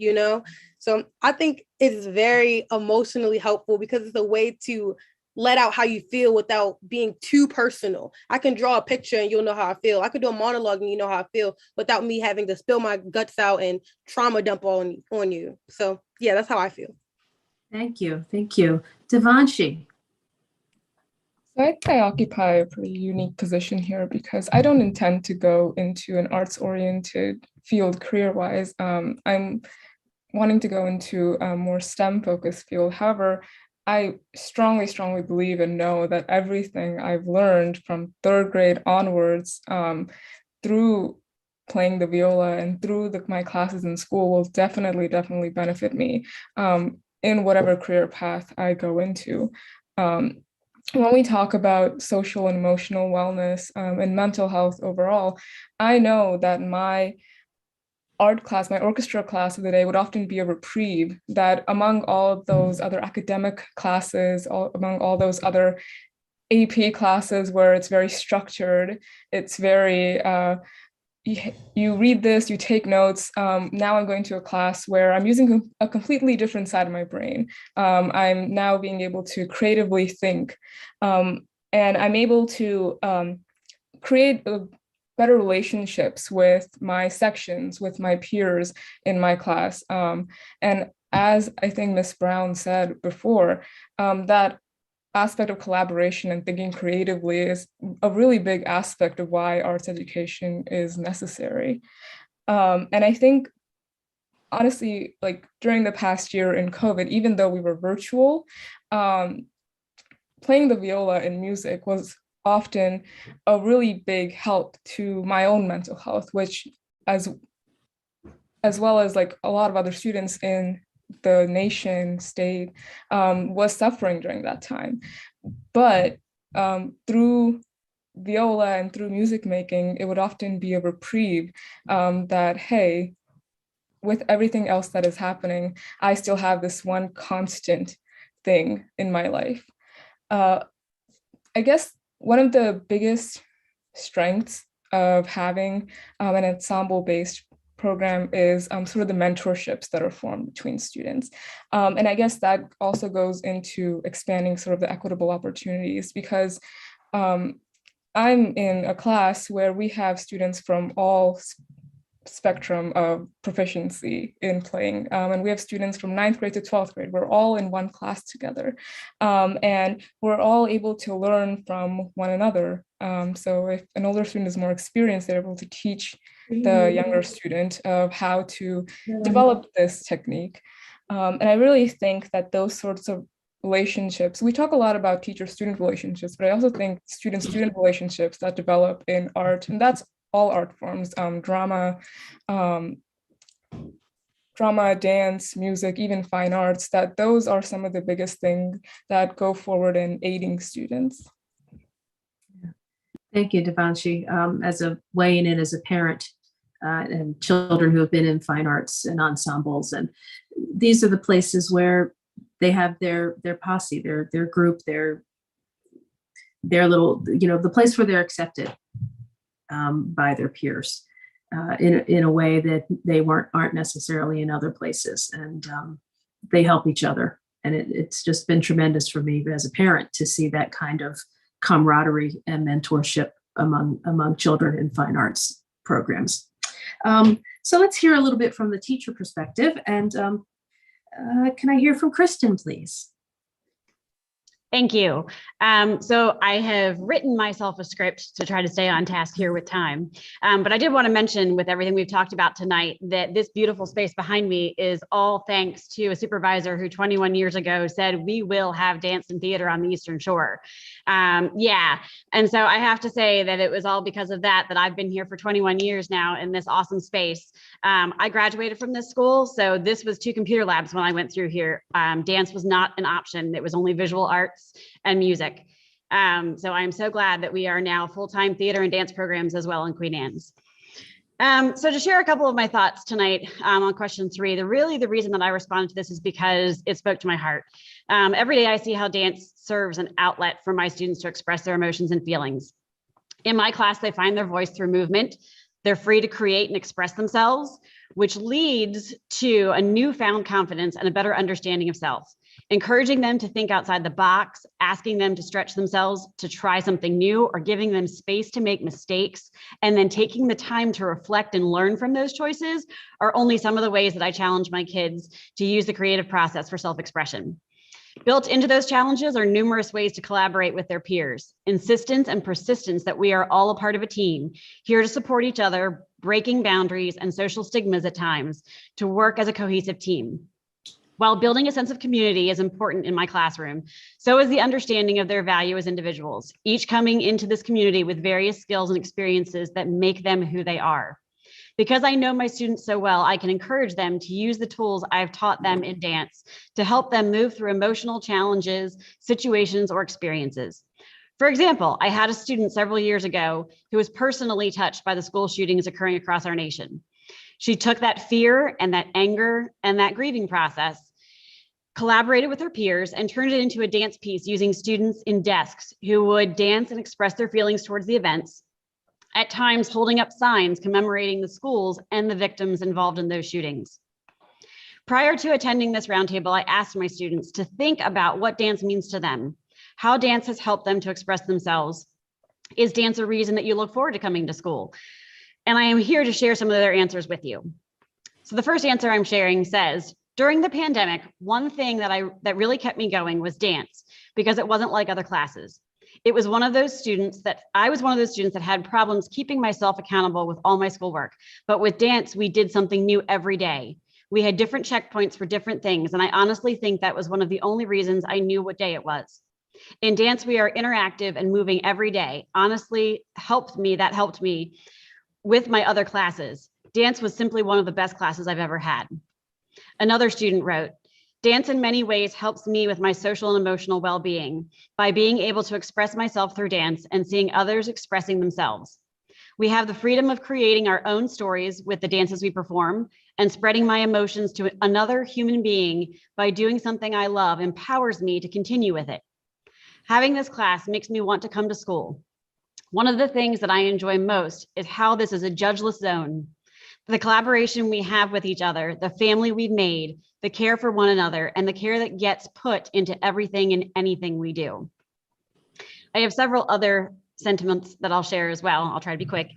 S15: So I think it's very emotionally helpful because it's a way to let out how you feel without being too personal. I can draw a picture and you'll know how I feel. I could do a monologue and you know how I feel without me having to spill my guts out and trauma dump on you. So yeah, that's how I feel.
S1: Thank you. Thank you. Javanchi.
S11: So I think I occupy a pretty unique position here because I don't intend to go into an arts-oriented field career-wise. I'm wanting to go into a more STEM-focused field. However, I strongly, strongly believe and know that everything I've learned from third grade onwards through playing the viola and through my classes in school will definitely benefit me in whatever career path I go into. When we talk about social and emotional wellness and mental health overall, I know that my art class, my orchestra class of the day would often be a reprieve, that among all of those other academic classes, among all those other AP classes where it's very structured, it's very, you read this, you take notes. Now I'm going to a class where I'm using a completely different side of my brain. I'm now being able to creatively think, and I'm able to create better relationships with my sections, with my peers in my class. And as I think Ms. Brown said before, that aspect of collaboration and thinking creatively is a really big aspect of why arts education is necessary. And I think, honestly, like during the past year in COVID, even though we were virtual, playing the viola in music was often a really big help to my own mental health, which as well as like a lot of other students in the nation state was suffering during that time. But through viola and through music making, it would often be a reprieve that, hey, with everything else that is happening, I still have this one constant thing in my life. I guess one of the biggest strengths of having an ensemble-based program is sort of the mentorships that are formed between students. And I guess that also goes into expanding sort of the equitable opportunities, because I'm in a class where we have students from all spectrum of proficiency in playing. And we have students from 9th grade to 12th grade. We're all in one class together. And we're all able to learn from one another. So if an older student is more experienced, they're able to teach the younger student of how to develop this technique. And I really think that those sorts of relationships, we talk a lot about teacher-student relationships, but I also think student-student relationships that develop in art, and that's all art forms, drama, dance, music, even fine arts, that those are some of the biggest things that go forward in aiding students.
S1: Thank you, Javanchi. As a weighing in as a parent and children who have been in fine arts and ensembles, and these are the places where they have their posse, their group, their little, the place where they're accepted by their peers in a way that they aren't necessarily in other places, and they help each other. And it's just been tremendous for me as a parent to see that kind of camaraderie and mentorship among children in fine arts programs. So let's hear a little bit from the teacher perspective. And can I hear from Kristin, please?
S9: Thank you. So I have written myself a script to try to stay on task here with time. But I did want to mention, with everything we've talked about tonight, that this beautiful space behind me is all thanks to a supervisor who 21 years ago said, we will have dance and theater on the Eastern Shore. Yeah. And so I have to say that it was all because of that I've been here for 21 years now in this awesome space. I graduated from this school, so this was 2 computer labs when I went through here. Dance was not an option. It was only visual arts and music. So I'm so glad that we are now full-time theater and dance programs as well in Queen Anne's. So to share a couple of my thoughts tonight on question 3, the reason that I responded to this is because it spoke to my heart. Every day I see how dance serves an outlet for my students to express their emotions and feelings. In my class, they find their voice through movement. They're free to create and express themselves, which leads to a newfound confidence and a better understanding of self. Encouraging them to think outside the box, asking them to stretch themselves, to try something new, or giving them space to make mistakes, and then taking the time to reflect and learn from those choices are only some of the ways that I challenge my kids to use the creative process for self-expression. Built into those challenges are numerous ways to collaborate with their peers, insistence and persistence that we are all a part of a team, here to support each other, breaking boundaries and social stigmas at times, to work as a cohesive team. While building a sense of community is important in my classroom, so is the understanding of their value as individuals, each coming into this community with various skills and experiences that make them who they are. Because I know my students so well, I can encourage them to use the tools I've taught them in dance to help them move through emotional challenges, situations, or experiences. For example, I had a student several years ago who was personally touched by the school shootings occurring across our nation. She took that fear and that anger and that grieving process, collaborated with her peers, and turned it into a dance piece using students in desks who would dance and express their feelings towards the events, at times holding up signs commemorating the schools and the victims involved in those shootings. Prior to attending this roundtable, I asked my students to think about what dance means to them, how dance has helped them to express themselves. Is dance a reason that you look forward to coming to school? And I am here to share some of their answers with you. So the first answer I'm sharing says, During the pandemic, one thing that really kept me going was dance, because it wasn't like other classes. I was one of those students that had problems keeping myself accountable with all my schoolwork. But with dance, we did something new every day. We had different checkpoints for different things. And I honestly think that was one of the only reasons I knew what day it was. In dance, we are interactive and moving every day. Honestly, that helped me with my other classes. Dance was simply one of the best classes I've ever had. Another student wrote, dance in many ways helps me with my social and emotional well-being by being able to express myself through dance and seeing others expressing themselves. We have the freedom of creating our own stories with the dances we perform, and spreading my emotions to another human being by doing something I love empowers me to continue with it. Having this class makes me want to come to school. One of the things that I enjoy most is how this is a judgeless zone. The collaboration we have with each other, the family we've made, the care for one another, and the care that gets put into everything and anything we do. I have several other sentiments that I'll share as well. I'll try to be quick.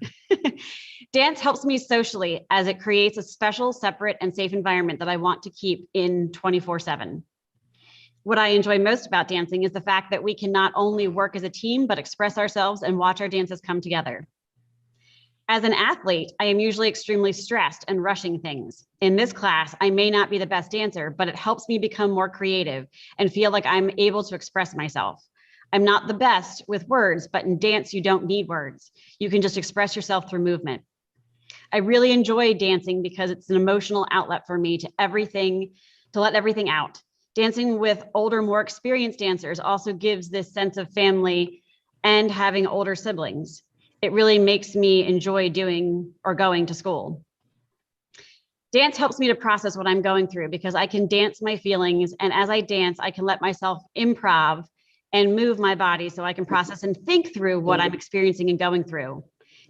S9: Dance helps me socially as it creates a special, separate, and safe environment that I want to keep in 24/7. What I enjoy most about dancing is the fact that we can not only work as a team, but express ourselves and watch our dances come together. As an athlete, I am usually extremely stressed and rushing things. In this class, I may not be the best dancer, but it helps me become more creative and feel like I'm able to express myself. I'm not the best with words, but in dance, you don't need words. You can just express yourself through movement. I really enjoy dancing because it's an emotional outlet for me to let everything out. Dancing with older, more experienced dancers also gives this sense of family and having older siblings. It really makes me enjoy doing or going to school. Dance helps me to process what I'm going through because I can dance my feelings, and as I dance, I can let myself improv and move my body so I can process and think through what I'm experiencing and going through.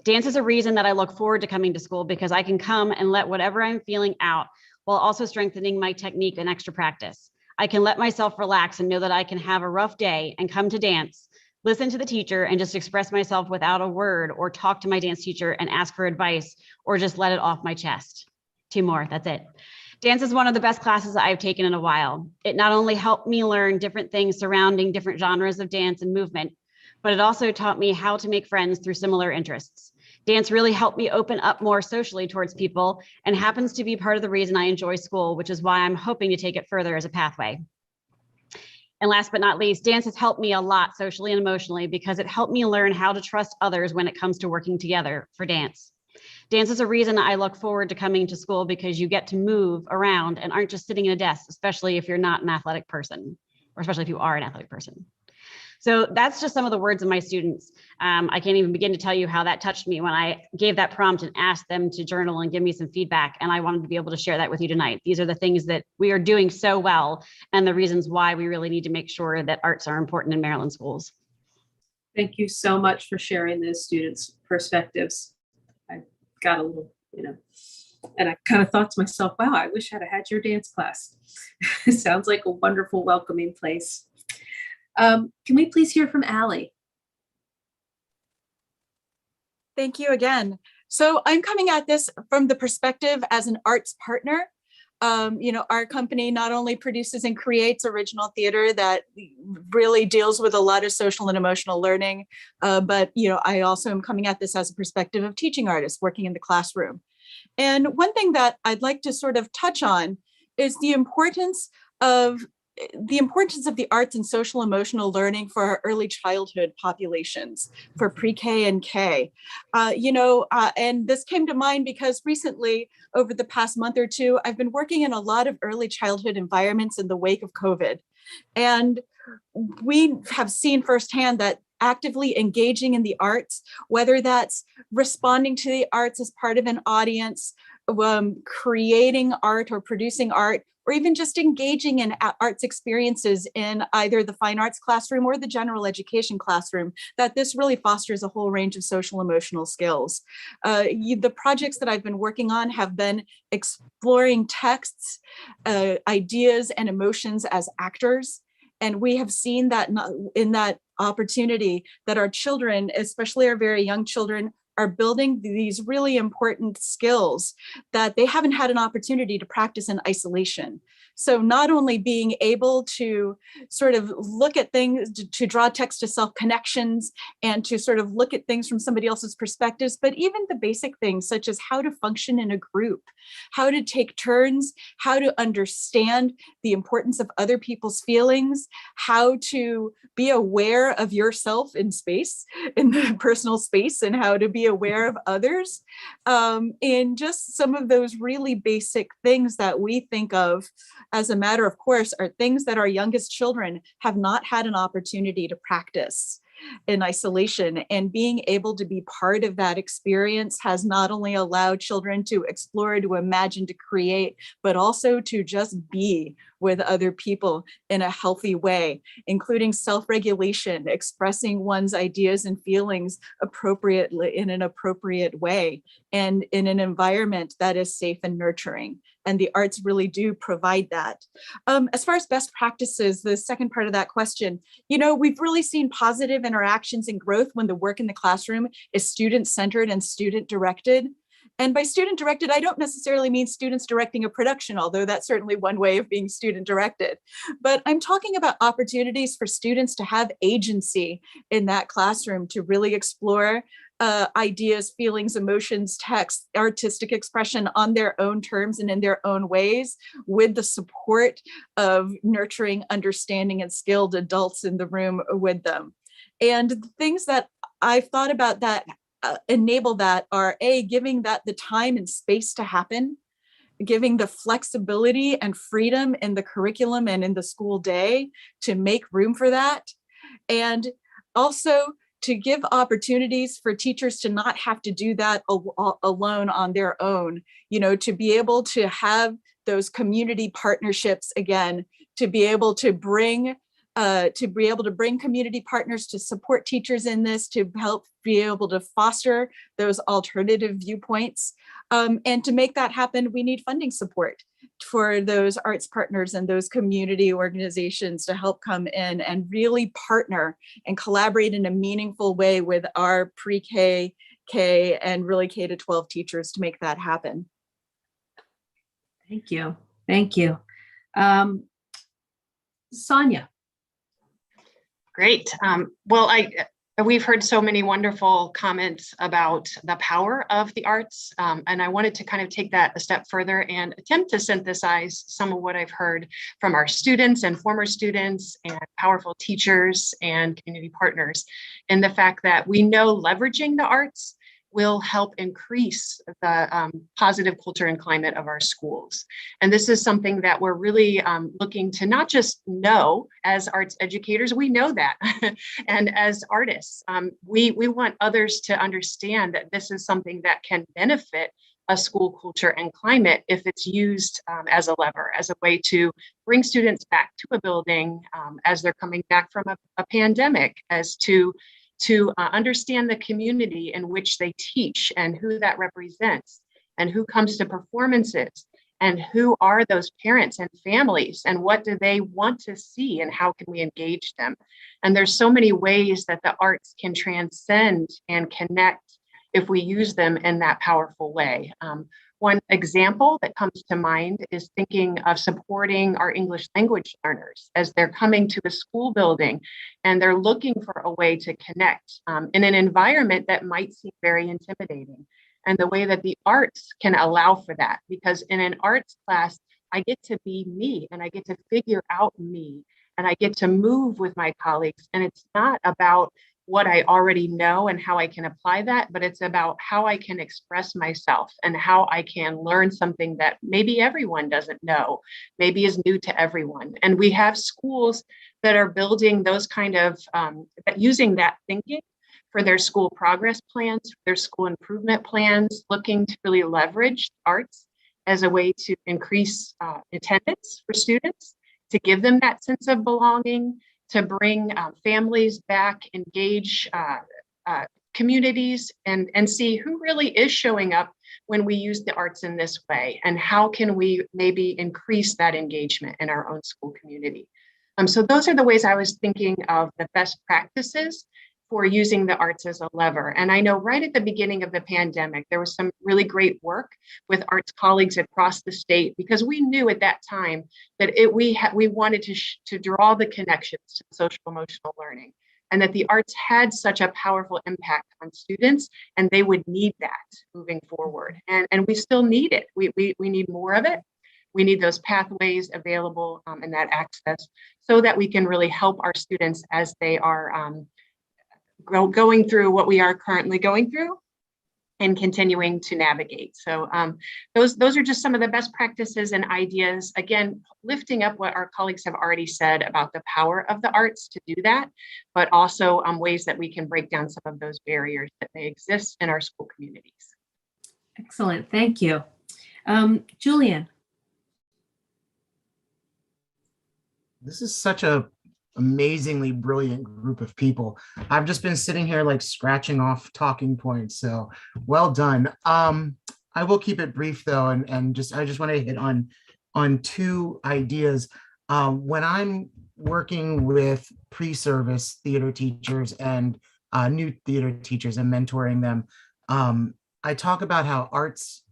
S9: Dance is a reason that I look forward to coming to school because I can come and let whatever I'm feeling out while also strengthening my technique and extra practice. I can let myself relax and know that I can have a rough day and come to dance, listen to the teacher and just express myself without a word, or talk to my dance teacher and ask for advice, or just let it off my chest. 2 more, that's it. Dance is one of the best classes that I've taken in a while. It not only helped me learn different things surrounding different genres of dance and movement, but it also taught me how to make friends through similar interests. Dance really helped me open up more socially towards people and happens to be part of the reason I enjoy school, which is why I'm hoping to take it further as a pathway. And last but not least, dance has helped me a lot socially and emotionally because it helped me learn how to trust others when it comes to working together for dance. Dance is a reason I look forward to coming to school because you get to move around and aren't just sitting in a desk, especially if you're not an athletic person, or especially if you are an athletic person. So that's just some of the words of my students. I can't even begin to tell you how that touched me when I gave that prompt and asked them to journal and give me some feedback. And I wanted to be able to share that with you tonight. These are the things that we are doing so well and the reasons why we really need to make sure that arts are important in Maryland schools.
S1: Thank you so much for sharing those students' perspectives. I got a little, and I kind of thought to myself, wow, I wish I'd have had your dance class. It sounds like a wonderful, welcoming place. Can we please hear from Allie?
S8: Thank you again. So I'm coming at this from the perspective as an arts partner. Our company not only produces and creates original theater that really deals with a lot of social and emotional learning, but I also am coming at this as a perspective of teaching artists working in the classroom. And one thing that I'd like to sort of touch on is the importance of the arts and social emotional learning for our early childhood populations, for pre-K and K. And this came to mind because recently, over the past month or two, I've been working in a lot of early childhood environments in the wake of COVID. And we have seen firsthand that actively engaging in the arts, whether that's responding to the arts as part of an audience, creating art or producing art, or even just engaging in arts experiences in either the fine arts classroom or the general education classroom, that this really fosters a whole range of social emotional skills. The projects that I've been working on have been exploring texts, ideas, and emotions as actors. And we have seen that in that opportunity that our children, especially our very young children, are building these really important skills that they haven't had an opportunity to practice in isolation. So not only being able to sort of look at things, to draw text to self connections and to sort of look at things from somebody else's perspectives, but even the basic things such as how to function in a group, how to take turns, how to understand the importance of other people's feelings, how to be aware of yourself in space, in the personal space, and how to be aware of others. And just some of those really basic things that we think of as a matter of course are things that our youngest children have not had an opportunity to practice in isolation. And being able to be part of that experience has not only allowed children to explore, to imagine, to create, but also to just be with other people in a healthy way, including self-regulation, expressing one's ideas and feelings appropriately in an appropriate way, and in an environment that is safe and nurturing. And the arts really do provide that. As far as best practices, the second part of that question, we've really seen positive interactions and growth when the work in the classroom is student-centered and student-directed. And by student-directed, I don't necessarily mean students directing a production, although that's certainly one way of being student-directed. But I'm talking about opportunities for students to have agency in that classroom, to really explore ideas, feelings, emotions, text, artistic expression on their own terms and in their own ways, with the support of nurturing, understanding, and skilled adults in the room with them. And the things that I've thought about that enable that are giving that the time and space to happen, giving the flexibility and freedom in the curriculum and in the school day to make room for that. And also to give opportunities for teachers to not have to do that alone on their own, to be able to have those community partnerships again, to be able to bring community partners to support teachers in this, to help be able to foster those alternative viewpoints. And to make that happen, we need funding support for those arts partners and those community organizations to help come in and really partner and collaborate in a meaningful way with our pre-K, K, and really K-12 teachers to make that happen.
S1: Thank you. Thank you. Sonia.
S5: Great. Well, we've heard so many wonderful comments about the power of the arts, and I wanted to kind of take that a step further and attempt to synthesize some of what I've heard from our students and former students and powerful teachers and community partners, in the fact that we know leveraging the arts will help increase the positive culture and climate of our schools. And this is something that we're really looking to not just know as arts educators, we know that, and as artists, we want others to understand that this is something that can benefit a school culture and climate if it's used as a lever, as a way to bring students back to a building as they're coming back from a pandemic, as to understand the community in which they teach and who that represents and who comes to performances and who are those parents and families and what do they want to see and how can we engage them. And there's so many ways that the arts can transcend and connect if we use them in that powerful way. One example that comes to mind is thinking of supporting our English language learners as they're coming to the school building and they're looking for a way to connect in an environment that might seem very intimidating. And the way that the arts can allow for that, because in an arts class, I get to be me and I get to figure out me and I get to move with my colleagues. And it's not about what I already know and how I can apply that, but it's about how I can express myself and how I can learn something that maybe everyone doesn't know, maybe is new to everyone. And we have schools that are building those kind of, using that thinking for their school progress plans, their school improvement plans, looking to really leverage arts as a way to increase attendance for students, to give them that sense of belonging, to bring families back, engage communities, and see who really is showing up when we use the arts in this way, and how can we maybe increase that engagement in our own school community. So those are the ways I was thinking of the best practices for using the arts as a lever. And I know right at the beginning of the pandemic, there was some really great work with arts colleagues across the state, because we knew at that time that we wanted to draw the connections to social emotional learning, and that the arts had such a powerful impact on students, and they would need that moving forward. And we still need it. We need more of it. We need those pathways available and that access, so that we can really help our students as they are going through what we are currently going through and continuing to navigate. So those are just some of the best practices and ideas, again, lifting up what our colleagues have already said about the power of the arts to do that, but also ways that we can break down some of those barriers that may exist in our school communities.
S1: Excellent, thank you. Julian.
S16: This is such a amazingly brilliant group of people. I've just been sitting here like scratching off talking points. So well done. I will keep it brief though, and I just want to hit on two ideas. When I'm working with pre-service theater teachers and new theater teachers and mentoring them, I talk about how arts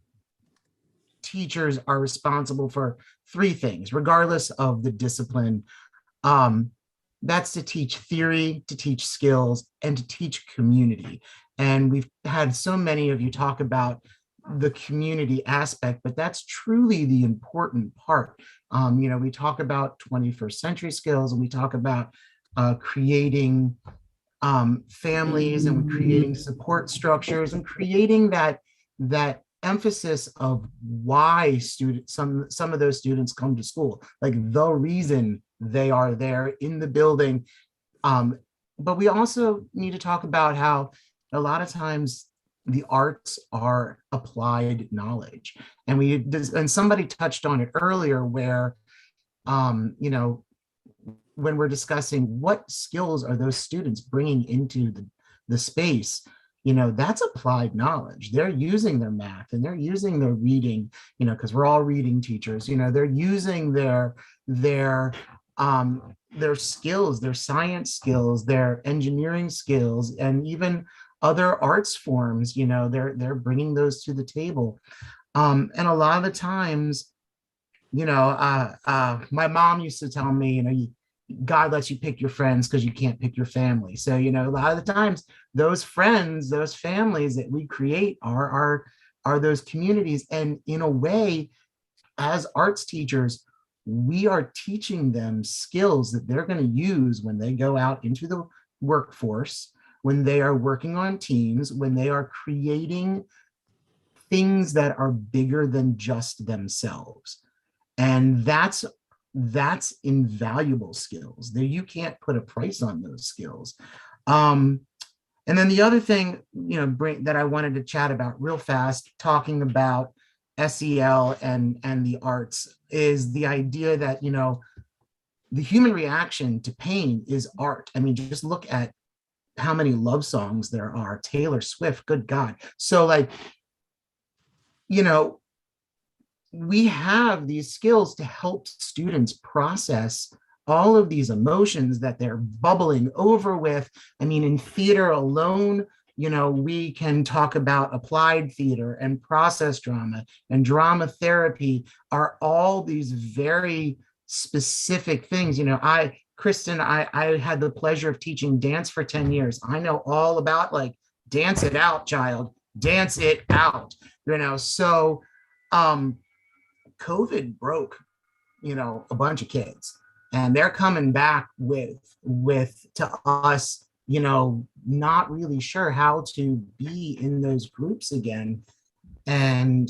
S16: teachers are responsible for three things, regardless of the discipline. That's to teach theory, to teach skills, and to teach community. And we've had so many of you talk about the community aspect, but that's truly the important part. We talk about 21st century skills, and we talk about creating families and creating support structures and creating that emphasis of why some of those students come to school, like the reason they are there in the building. But we also need to talk about how a lot of times the arts are applied knowledge. And somebody touched on it earlier where, when we're discussing what skills are those students bringing into the space, that's applied knowledge. They're using their math and they're using their reading, because we're all reading teachers, they're using their skills, their science skills, their engineering skills, and even other arts forms, they're bringing those to the table. And a lot of the times, my mom used to tell me, God lets you pick your friends because you can't pick your family. So, a lot of the times those friends, those families that we create are those communities. And in a way, as arts teachers, we are teaching them skills that they're going to use when they go out into the workforce, when they are working on teams, when they are creating things that are bigger than just themselves. And that's invaluable skills. You can't put a price on those skills. And then the other thing, that I wanted to chat about real fast, talking about SEL and the arts, is the idea that, the human reaction to pain is art. I mean, just look at how many love songs there are. Taylor Swift, good God. So we have these skills to help students process all of these emotions that they're bubbling over with. I mean, in theater alone, we can talk about applied theater and process drama and drama therapy are all these very specific things. Kristin, I had the pleasure of teaching dance for 10 years. I know all about dance it out, child, dance it out, so COVID broke, a bunch of kids, and they're coming back with to us, not really sure how to be in those groups again. And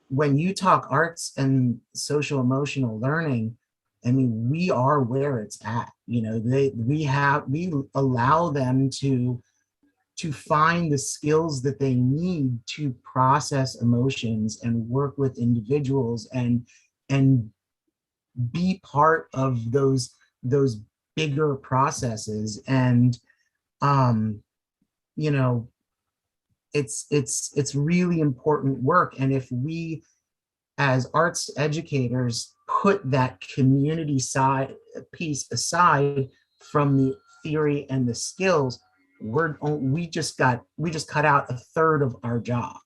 S16: when you talk arts and social emotional learning, I mean, we are where it's at. We allow them to find the skills that they need to process emotions and work with individuals and be part of those bigger processes. And it's really important work. And if we as arts educators put that community side piece aside from the theory and the skills, we just cut out a third of our job,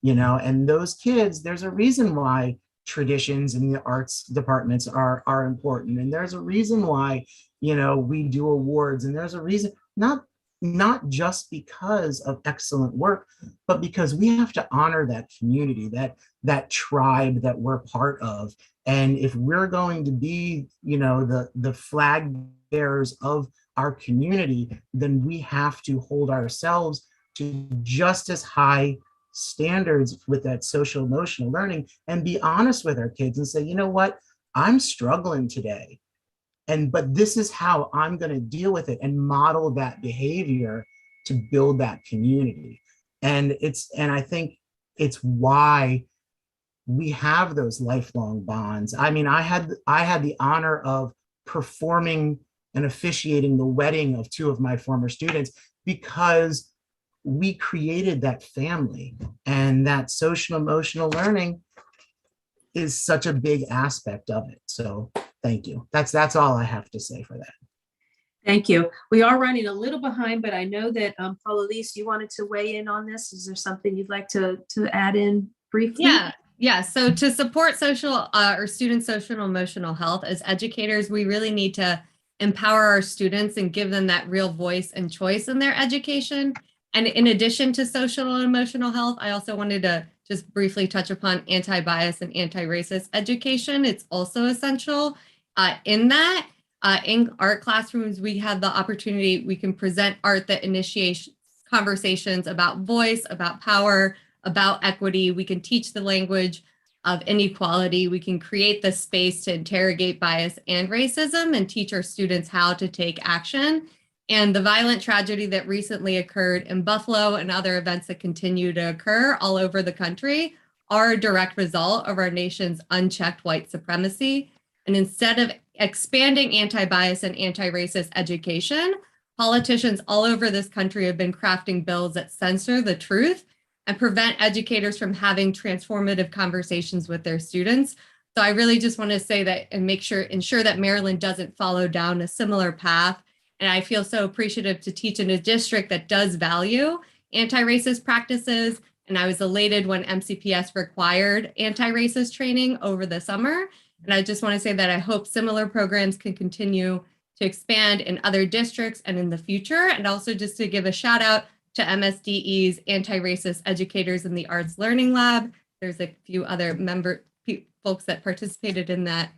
S16: and those kids, there's a reason why traditions in the arts departments are important. And there's a reason why, we do awards, and there's a reason, not just because of excellent work, but because we have to honor that community, that tribe that we're part of. And if we're going to be, the flag bearers of our community, then we have to hold ourselves to just as high standards with that social emotional learning, and be honest with our kids and say, you know what, I'm struggling today. But this is how I'm going to deal with it, and model that behavior to build that community. And I think it's why we have those lifelong bonds. I mean, I had the honor of performing and officiating the wedding of two of my former students, because we created that family, and that social emotional learning is such a big aspect of it. So thank you. That's all I have to say for that.
S1: Thank you. We are running a little behind, but I know that Elise, you wanted to weigh in on this. Is there something you'd like to add in briefly?
S7: Yeah. So to support social or student social and emotional health, as educators, we really need to empower our students and give them that real voice and choice in their education. And in addition to social and emotional health, I also wanted to just briefly touch upon anti-bias and anti-racist education. It's also essential in that. In art classrooms, we have the opportunity, we can present art that initiates conversations about voice, about power, about equity. We can teach the language of inequality. We can create the space to interrogate bias and racism and teach our students how to take action. And the violent tragedy that recently occurred in Buffalo and other events that continue to occur all over the country are a direct result of our nation's unchecked white supremacy. And instead of expanding anti-bias and anti-racist education, politicians all over this country have been crafting bills that censor the truth and prevent educators from having transformative conversations with their students. So I really just want to say that and ensure that Maryland doesn't follow down a similar path. And I feel so appreciative to teach in a district that does value anti-racist practices. And I was elated when MCPS required anti-racist training over the summer. And I just want to say that I hope similar programs can continue to expand in other districts and in the future. And also just to give a shout out to MSDE's anti-racist educators in the Arts Learning Lab. There's a few other folks that participated in that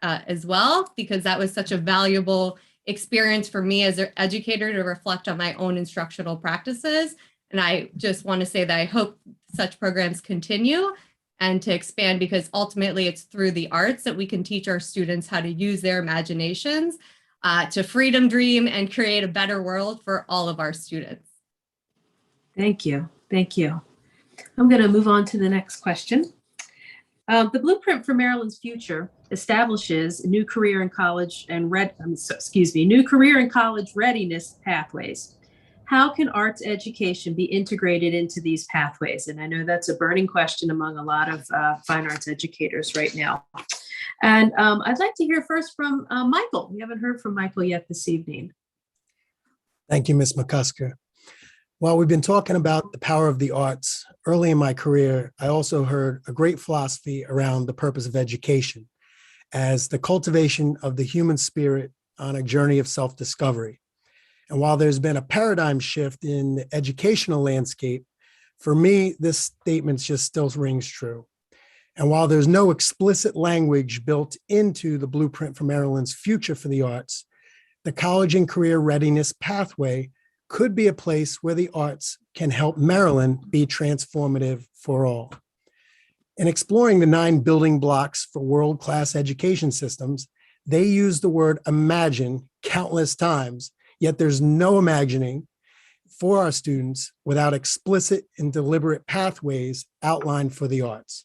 S7: as well, because that was such a valuable experience for me as an educator to reflect on my own instructional practices. And I just want to say that I hope such programs continue and to expand, because ultimately it's through the arts that we can teach our students how to use their imaginations to freedom dream and create a better world for all of our students.
S1: Thank you. Thank you. I'm going to move on to the next question. The Blueprint for Maryland's Future establishes new career and college readiness pathways. How can arts education be integrated into these pathways? And I know that's a burning question among a lot of fine arts educators right now. And I'd like to hear first from Michael. We haven't heard from Michael yet this evening.
S4: Thank you, Ms. McCusker. While we've been talking about the power of the arts, early in my career, I also heard a great philosophy around the purpose of education as the cultivation of the human spirit on a journey of self-discovery. And while there's been a paradigm shift in the educational landscape, for me, this statement just still rings true. And while there's no explicit language built into the Blueprint for Maryland's Future for the Arts, the college and career readiness pathway could be a place where the arts can help Maryland be transformative for all. In exploring the 9 building blocks for world-class education systems, they use the word imagine countless times, yet there's no imagining for our students without explicit and deliberate pathways outlined for the arts.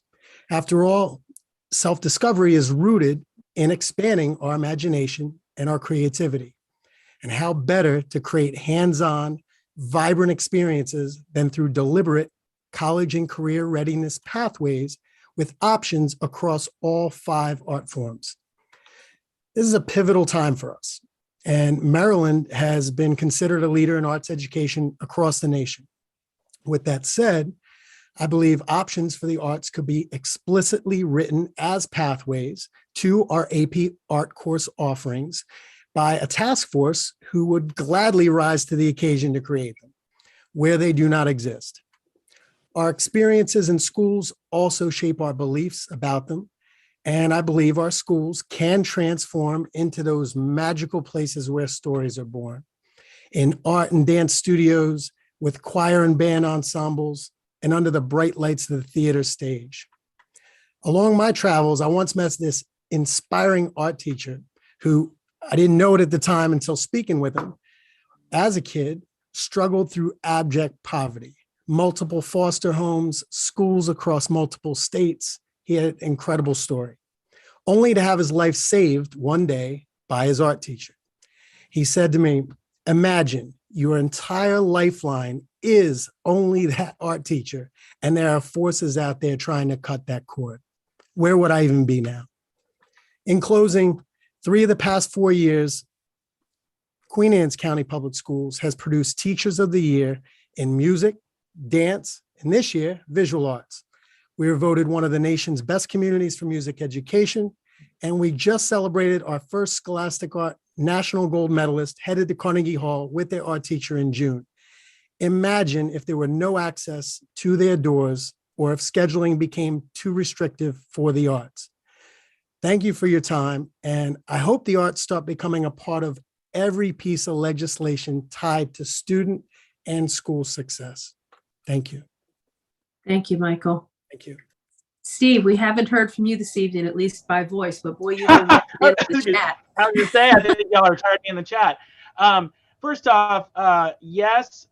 S4: After all, self-discovery is rooted in expanding our imagination and our creativity. And how better to create hands-on, vibrant experiences than through deliberate college and career readiness pathways with options across all 5 art forms. This is a pivotal time for us. And Maryland has been considered a leader in arts education across the nation. With that said, I believe options for the arts could be explicitly written as pathways to our AP art course offerings by a task force who would gladly rise to the occasion to create them, where they do not exist. Our experiences in schools also shape our beliefs about them, and I believe our schools can transform into those magical places where stories are born. In art and dance studios, with choir and band ensembles, and under the bright lights of the theater stage. Along my travels, I once met this inspiring art teacher who, I didn't know it at the time until speaking with him, as a kid, struggled through abject poverty, multiple foster homes, schools across multiple states. He had an incredible story, only to have his life saved one day by his art teacher. He said to me, imagine your entire lifeline is only that art teacher, and there are forces out there trying to cut that cord. Where would I even be now? In closing, 3 of the past 4 years, Queen Anne's County Public Schools has produced Teachers of the Year in music, dance, and this year, visual arts. We were voted one of the nation's best communities for music education, and we just celebrated our first Scholastic Art National Gold Medalist headed to Carnegie Hall with their art teacher in June. Imagine if there were no access to their doors or if scheduling became too restrictive for the arts. Thank you for your time, and I hope the arts start becoming a part of every piece of legislation tied to student and school success. Thank you.
S1: Thank you, Michael.
S4: Thank you.
S1: Steve, we haven't heard from you this evening, at least by voice, but boy, you've been in the chat.
S14: I was gonna say, I think y'all are tired of me in the chat. First off, yes,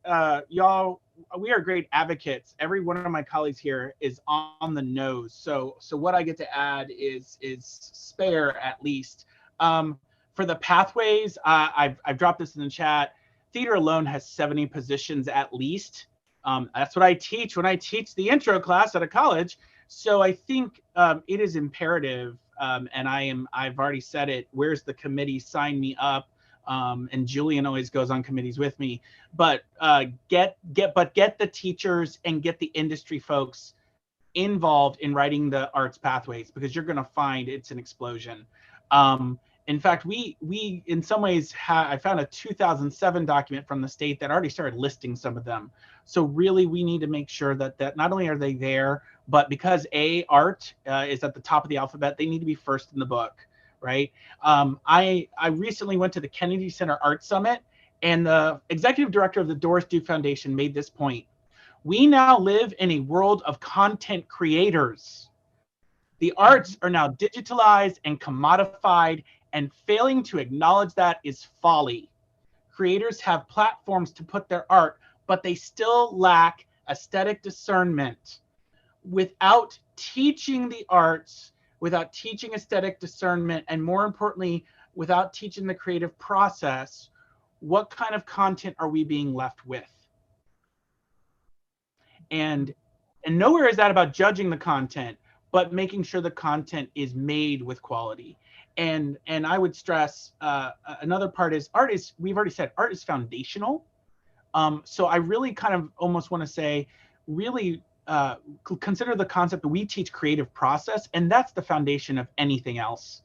S14: y'all, we are great advocates. Every one of my colleagues here is on the nose. So what I get to add is spare at least. For the pathways, I've dropped this in the chat. Theater alone has 70 positions at least. That's what I teach when I teach the intro class at a college. So I think it is imperative, and I've already said it. Where's the committee? Sign me up. And Julian always goes on committees with me. But get the teachers and get the industry folks involved in writing the arts pathways, because you're going to find it's an explosion. In fact, we in some ways I found a 2007 document from the state that already started listing some of them. So really, we need to make sure that not only are they there, but because art is at the top of the alphabet, they need to be first in the book, right? I recently went to the Kennedy Center Art Summit, and the executive director of the Doris Duke Foundation made this point. We now live in a world of content creators. The arts are now digitalized and commodified, and failing to acknowledge that is folly. Creators have platforms to put their art, but they still lack aesthetic discernment. Without teaching the arts, without teaching aesthetic discernment, and more importantly, without teaching the creative process, what kind of content are we being left with? And nowhere is that about judging the content, but making sure the content is made with quality. And I would stress another part is art is, we've already said, art is foundational. So I really kind of almost want to say, really consider the concept that we teach creative process, and that's the foundation of anything else.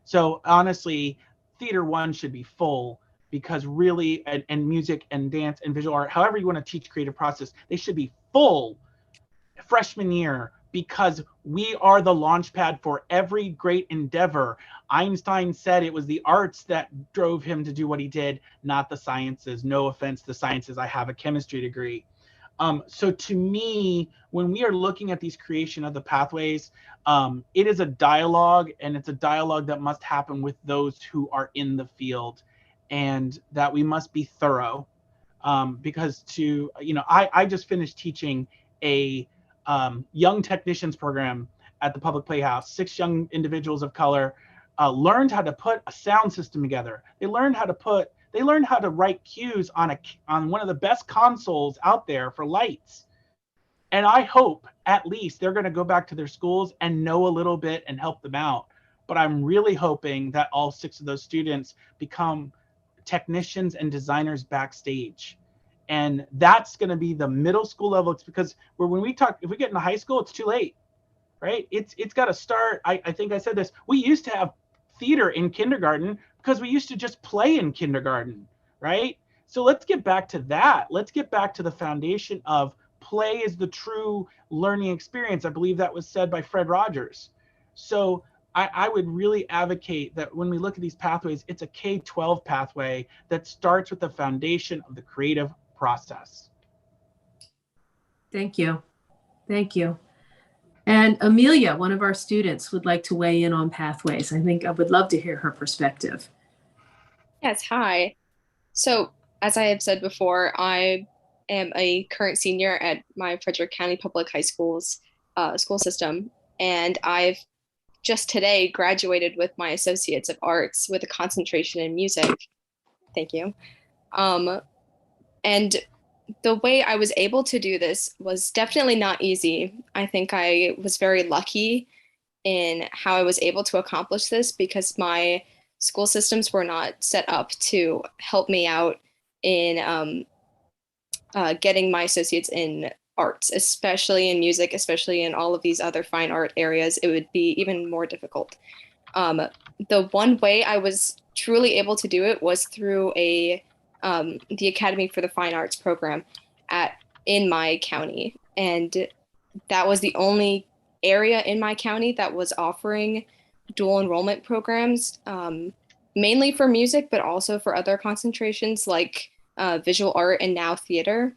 S14: So honestly, Theater 1 should be full, because really, and music and dance and visual art, however you want to teach creative process, they should be full freshman year, because we are the launch pad for every great endeavor. Einstein said it was the arts that drove him to do what he did, not the sciences. No offense to the sciences, I have a chemistry degree. So to me, when we are looking at these creation of the pathways, it is a dialogue, and it's a dialogue that must happen with those who are in the field, and that we must be thorough. Because I just finished teaching a young technicians program at the public playhouse. 6 young individuals of color learned how to put a sound system together. They learned how to write cues on one of the best consoles out there for lights. And I hope at least they're going to go back to their schools and know a little bit and help them out. But I'm really hoping that all 6 of those students become technicians and designers backstage. And that's going to be the middle school level. It's because when we talk, if we get into high school, it's too late, right? It's got to start. I think I said this. We used to have theater in kindergarten because we used to just play in kindergarten, right? So let's get back to that. Let's get back to the foundation of play is the true learning experience. I believe that was said by Fred Rogers. So I would really advocate that when we look at these pathways, it's a K-12 pathway that starts with the foundation of the creative process.
S1: Thank you. Thank you. And Amelia, one of our students, would like to weigh in on pathways. I think I would love to hear her perspective.
S12: Yes, hi. So as I have said before, I am a current senior at my Frederick County Public High School's school system. And I've just today graduated with my Associates of Arts with a concentration in music. Thank you. And the way I was able to do this was definitely not easy. I think I was very lucky in how I was able to accomplish this because my school systems were not set up to help me out in getting my associates in arts, especially in music, especially in all of these other fine art areas. It would be even more difficult. The one way I was truly able to do it was through the Academy for the Fine Arts program in my county. And that was the only area in my county that was offering dual enrollment programs, mainly for music, but also for other concentrations like visual art and now theater.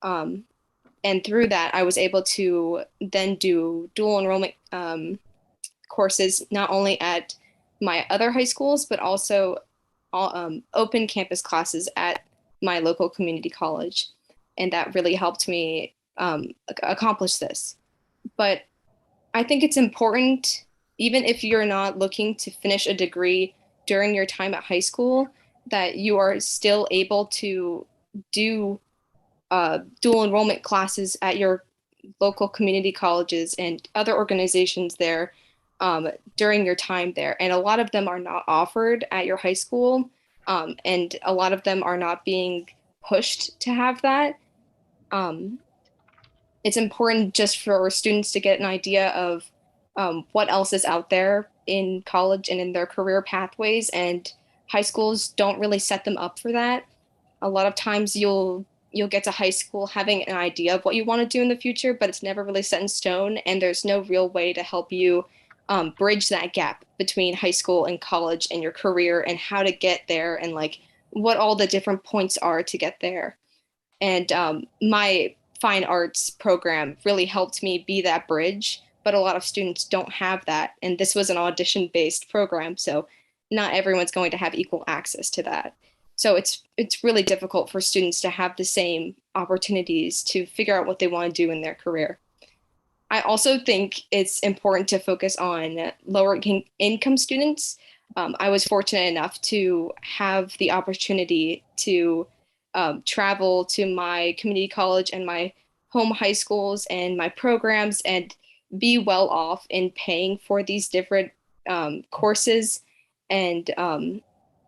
S12: And through that, I was able to then do dual enrollment courses, not only at my other high schools, but also open campus classes at my local community college. And that really helped me accomplish this. But I think it's important, even if you're not looking to finish a degree during your time at high school, that you are still able to do dual enrollment classes at your local community colleges and other organizations there during your time there. And a lot of them are not offered at your high school, and a lot of them are not being pushed to have that. It's important just for students to get an idea of what else is out there in college and in their career pathways, and high schools don't really set them up for that. A lot of times you'll get to high school having an idea of what you want to do in the future, but it's never really set in stone, and there's no real way to help you bridge that gap between high school and college and your career and how to get there and like what all the different points are to get there. And my fine arts program really helped me be that bridge, but a lot of students don't have that. And this was an audition-based program, so not everyone's going to have equal access to that. So it's really difficult for students to have the same opportunities to figure out what they want to do in their career. I also think it's important to focus on lower income students. I was fortunate enough to have the opportunity to travel to my community college and my home high schools and my programs and be well off in paying for these different courses and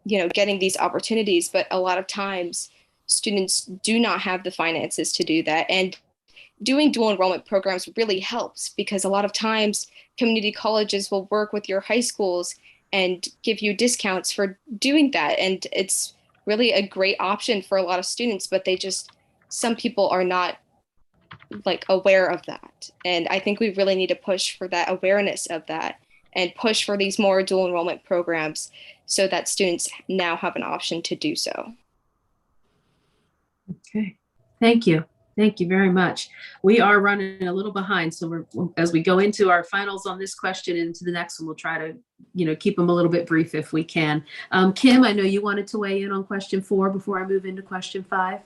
S12: getting these opportunities. But a lot of times students do not have the finances to do that. And doing dual enrollment programs really helps because a lot of times community colleges will work with your high schools and give you discounts for doing that. And it's really a great option for a lot of students, but some people are not like aware of that. And I think we really need to push for that awareness of that and push for these more dual enrollment programs so that students now have an option to do so.
S1: Okay, thank you. Thank you very much. We are running a little behind, so as we go into our finals on this question and into the next one, we'll try to, keep them a little bit brief if we can. Kim, I know you wanted to weigh in on question 4 before I move into question 5.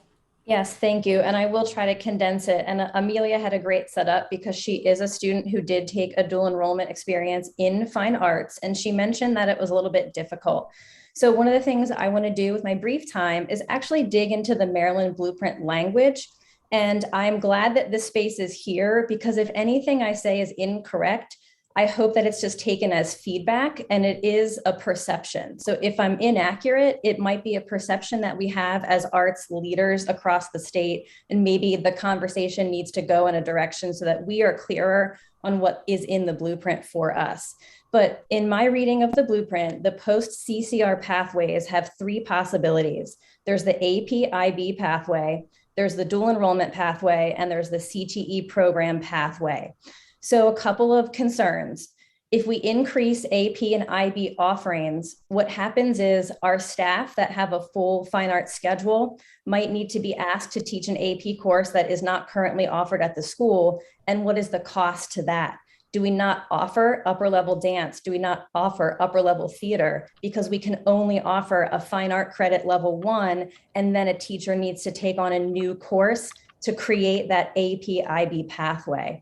S6: Yes, thank you. And I will try to condense it. And Amelia had a great setup because she is a student who did take a dual enrollment experience in fine arts. And she mentioned that it was a little bit difficult. So one of the things I want to do with my brief time is actually dig into the Maryland Blueprint language. And I'm glad that this space is here because if anything I say is incorrect, I hope that it's just taken as feedback and it is a perception. So if I'm inaccurate, it might be a perception that we have as arts leaders across the state. And maybe the conversation needs to go in a direction so that we are clearer on what is in the blueprint for us. But in my reading of the blueprint, the post-CCR pathways have 3 possibilities. There's the AP-IB pathway, there's the dual enrollment pathway, and there's the CTE program pathway. So a couple of concerns. If we increase AP and IB offerings, what happens is our staff that have a full fine arts schedule might need to be asked to teach an AP course that is not currently offered at the school. And what is the cost to that? Do we not offer upper level dance? Do we not offer upper level theater? Because we can only offer a fine art credit level 1, and then a teacher needs to take on a new course to create that AP IB pathway.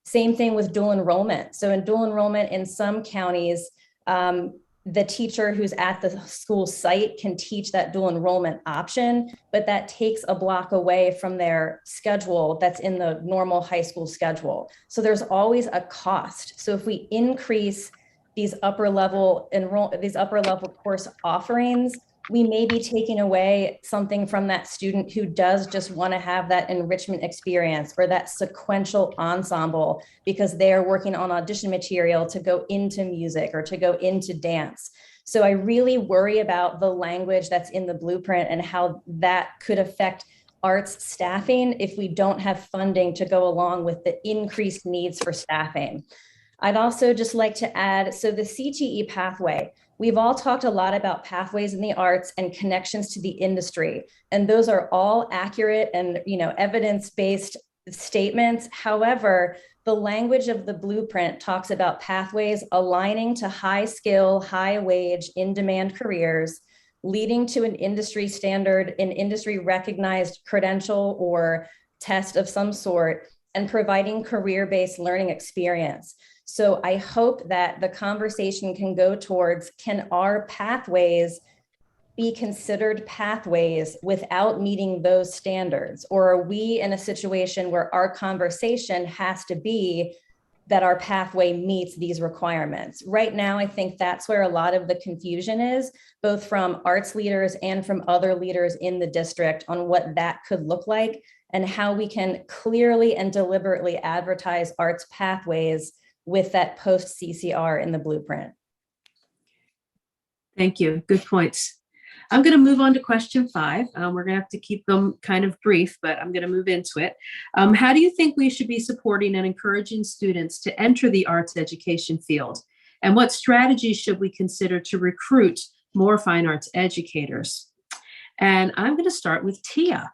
S6: Same thing with dual enrollment. So in dual enrollment in some counties, the teacher who's at the school site can teach that dual enrollment option, but that takes a block away from their schedule that's in the normal high school schedule. So there's always a cost. So if we increase these upper level course offerings, we may be taking away something from that student who does just want to have that enrichment experience or that sequential ensemble because they're working on audition material to go into music or to go into dance. So I really worry about the language that's in the blueprint and how that could affect arts staffing if we don't have funding to go along with the increased needs for staffing. I'd also just like to add, so the CTE pathway, we've all talked a lot about pathways in the arts and connections to the industry, and those are all accurate and evidence-based statements. However, the language of the blueprint talks about pathways aligning to high skill, high wage, in-demand careers, leading to an industry standard, an industry recognized credential or test of some sort, and providing career-based learning experience. So I hope that the conversation can go towards, can our pathways be considered pathways without meeting those standards? Or are we in a situation where our conversation has to be that our pathway meets these requirements? Right now, I think that's where a lot of the confusion is, both from arts leaders and from other leaders in the district on what that could look like and how we can clearly and deliberately advertise arts pathways with that post CCR in the blueprint.
S1: Thank you. Good points. I'm going to move on to question 5. We're going to have to keep them kind of brief, but I'm going to move into it. How do you think we should be supporting and encouraging students to enter the arts education field? And what strategies should we consider to recruit more fine arts educators? And I'm going to start with Tia.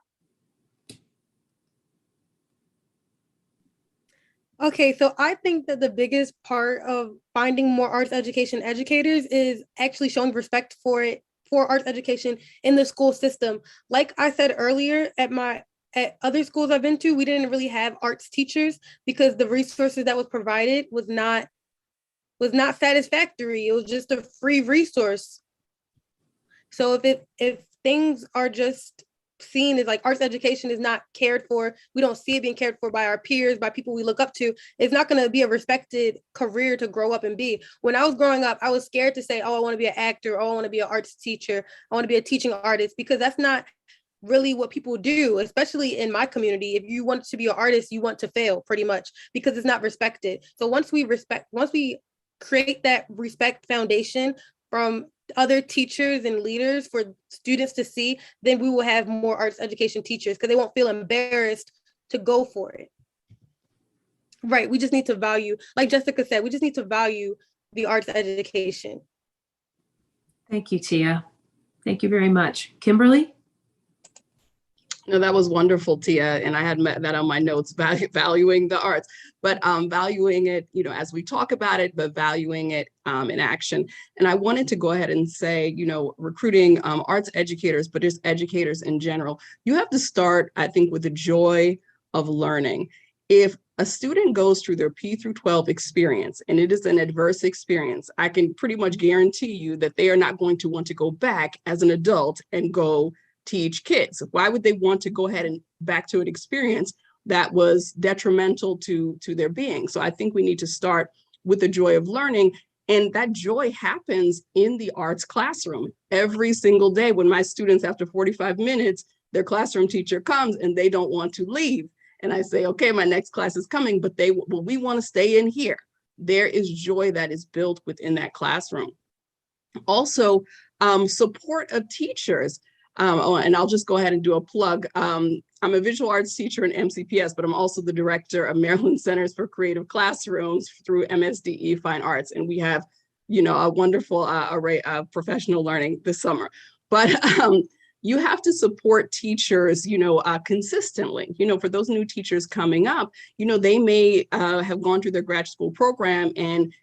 S15: Okay, so I think that the biggest part of finding more arts education educators is actually showing respect for arts education in the school system. Like I said earlier, at other schools I've been to, we didn't really have arts teachers because the resources that was provided was not satisfactory. It was just a free resource. So if things are just seen as like arts education is not cared for, we don't see it being cared for by our peers, by people we look up to, it's not going to be a respected career to grow up and be. When I was growing up, I was scared to say, oh, I want to be an actor, oh, I want to be an arts teacher, I want to be a teaching artist, because that's not really what people do, especially in my community. If you want to be an artist, you want to fail pretty much because it's not respected. So once we create that respect foundation from other teachers and leaders for students to see, then we will have more arts education teachers because they won't feel embarrassed to go for it. Right, we just need to value, like Jessica said, we just need to value the arts education.
S1: Thank you, Tia. Thank you very much. Kimberly?
S3: No, that was wonderful, Tia. And I had that on my notes, valuing the arts, but valuing it, as we talk about it, but valuing it in action. And I wanted to go ahead and say, recruiting arts educators, but just educators in general, you have to start, I think, with the joy of learning. If a student goes through their P through 12 experience and it is an adverse experience, I can pretty much guarantee you that they are not going to want to go back as an adult and go teach kids. Why would they want to go ahead and back to an experience that was detrimental to their being? So I think we need to start with the joy of learning. And that joy happens in the arts classroom every single day when my students, after 45 minutes, their classroom teacher comes and they don't want to leave. And I say, okay, my next class is coming, but we want to stay in here. There is joy that is built within that classroom. Also, support of teachers. And I'll just go ahead and do a plug. I'm a visual arts teacher in MCPS, but I'm also the director of Maryland Centers for Creative Classrooms through MSDE Fine Arts. And we have, a wonderful array of professional learning this summer. But you have to support teachers, consistently. For those new teachers coming up, they may have gone through their grad school program and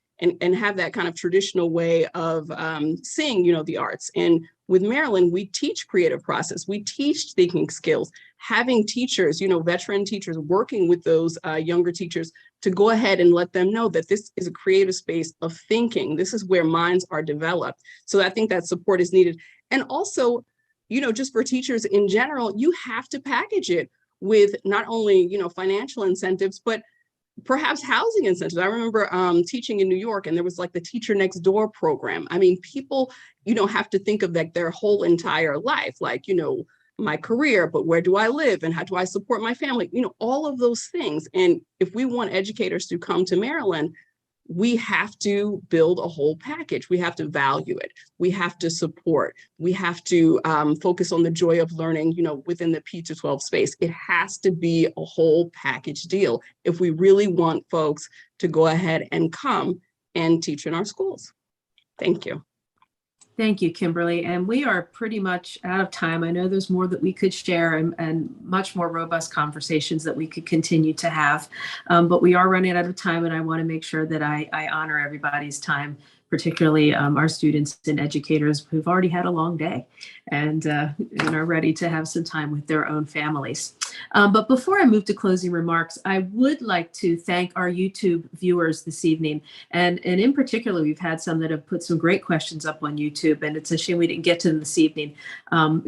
S3: have that kind of traditional way of seeing, the arts. And with Maryland, we teach creative process. We teach thinking skills, having teachers, veteran teachers working with those younger teachers to go ahead and let them know that this is a creative space of thinking. This is where minds are developed. So I think that support is needed. And also, just for teachers in general, you have to package it with not only, financial incentives, but perhaps housing incentives. I remember teaching in New York, and there was like the Teacher Next Door program. I mean, people, have to think of like their whole entire life, like, my career, but where do I live and how do I support my family? All of those things. And if we want educators to come to Maryland, we have to build a whole package. We have to value it. We have to support. We have to focus on the joy of learning, within the P-12 space. It has to be a whole package deal if we really want folks to go ahead and come and teach in our schools. Thank you.
S1: Thank you, Kimberly. And we are pretty much out of time. I know there's more that we could share and much more robust conversations that we could continue to have, but we are running out of time, and I want to make sure that I honor everybody's time, particularly our students and educators who've already had a long day and are ready to have some time with their own families. But before I move to closing remarks, I would like to thank our YouTube viewers this evening. And in particular, we've had some that have put some great questions up on YouTube, and it's a shame we didn't get to them this evening.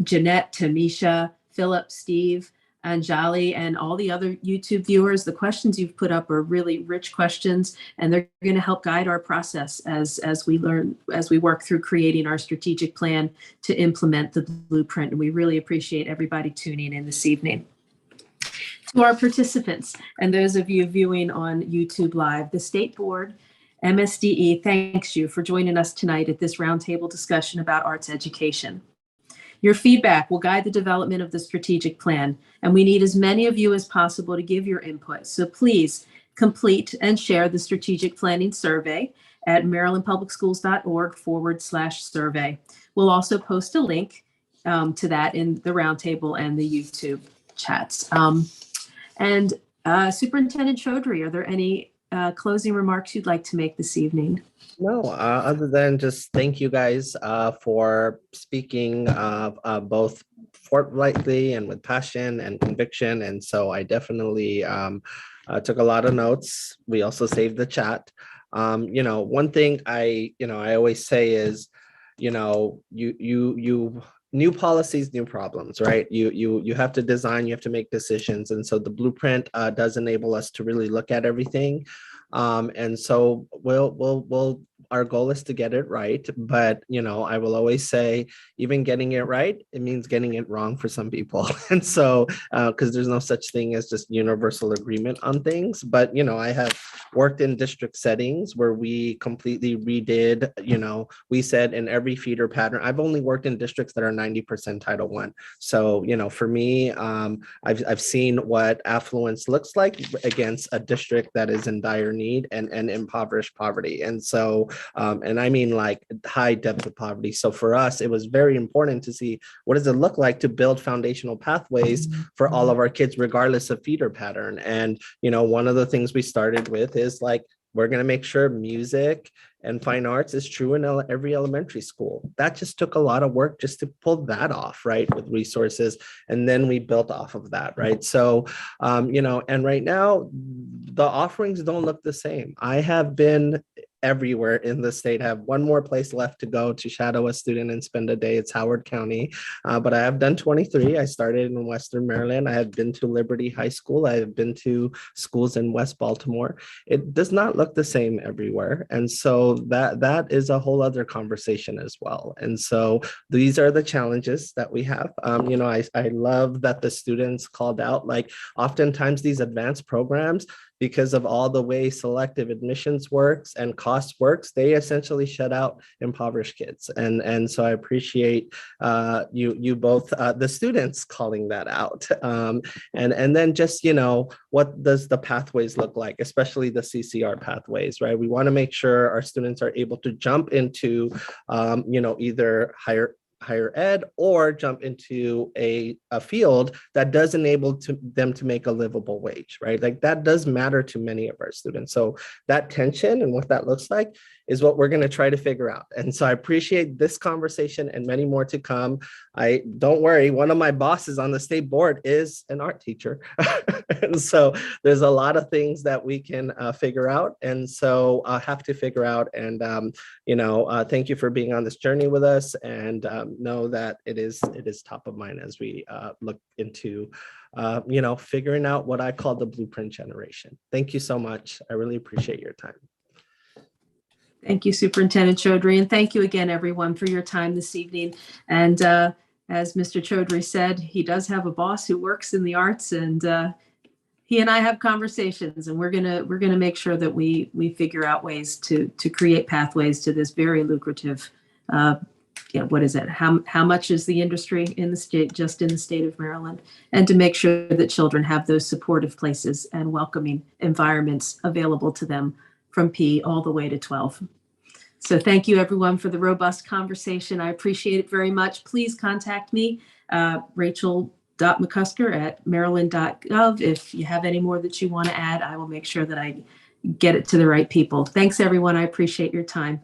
S1: Jeanette, Tamisha, Philip, Steve, Anjali, and all the other YouTube viewers, the questions you've put up are really rich questions, and they're going to help guide our process as we work through creating our strategic plan to implement the blueprint. And we really appreciate everybody tuning in this evening. To our participants and those of you viewing on YouTube Live, the State Board, MSDE, thanks you for joining us tonight at this roundtable discussion about arts education. Your feedback will guide the development of the strategic plan, and we need as many of you as possible to give your input. So please complete and share the strategic planning survey at marylandpublicschools.org/survey. We'll also post a link to that in the roundtable and the YouTube chats. Superintendent Chodri, are there any closing remarks you'd like to make this evening?
S2: No, other than just thank you guys for speaking both forthrightly and with passion and conviction. And so I definitely took a lot of notes. We also saved the chat. One thing I always say is, new policies, new problems, right? You have to design, you have to make decisions. And so the blueprint does enable us to really look at everything. And so our goal is to get it right. But, I will always say, even getting it right, it means getting it wrong for some people. And so, because there's no such thing as just universal agreement on things. But, I have worked in district settings where we completely redid, we said in every feeder pattern, I've only worked in districts that are 90% Title I. So, for me, I've seen what affluence looks like against a district that is in dire need and impoverished poverty. And so, and I mean like high depth of poverty. So for us, it was very important to see what does it look like to build foundational pathways for all of our kids, regardless of feeder pattern. And, one of the things we started with is like, we're going to make sure music and fine arts is true in every elementary school. That just took a lot of work just to pull that off, right, with resources. And then we built off of that, right? So, and right now, the offerings don't look the same. I have been everywhere in the state. I have one more place left to go to shadow a student and spend a day. It's Howard County, but I have done 23. I started in Western Maryland. I have been to Liberty High School. I have been to schools in West Baltimore. It does not look the same everywhere. And so that is a whole other conversation as well. And so these are the challenges that we have. I love that the students called out, like oftentimes these advanced programs, because of all the way selective admissions works and cost works, they essentially shut out impoverished kids. And so I appreciate you both, the students, calling that out. And then just, what does the pathways look like, especially the CCR pathways, right? We want to make sure our students are able to jump into, either higher ed or jump into a field that does enable them to make a livable wage, right? Like that does matter to many of our students. So that tension and what that looks like is what we're going to try to figure out. And so I appreciate this conversation and many more to come. Don't worry, one of my bosses on the state board is an art teacher. And so there's a lot of things that we can figure out. And so I have to figure out. And, thank you for being on this journey with us, and know that it is top of mind as we look into, figuring out what I call the blueprint generation. Thank you so much. I really appreciate your time.
S1: Thank you, Superintendent Chodri, and thank you again, everyone, for your time this evening. And as Mr. Chodri said, he does have a boss who works in the arts, and he and I have conversations, and we're gonna make sure that we figure out ways to create pathways to this very lucrative. What is it? How much is the industry in the state, just in the state of Maryland, and to make sure that children have those supportive places and welcoming environments available to them from P all the way to 12. So thank you, everyone, for the robust conversation. I appreciate it very much. Please contact me, Rachel.McCusker@maryland.gov. If you have any more that you want to add, I will make sure that I get it to the right people. Thanks, everyone. I appreciate your time.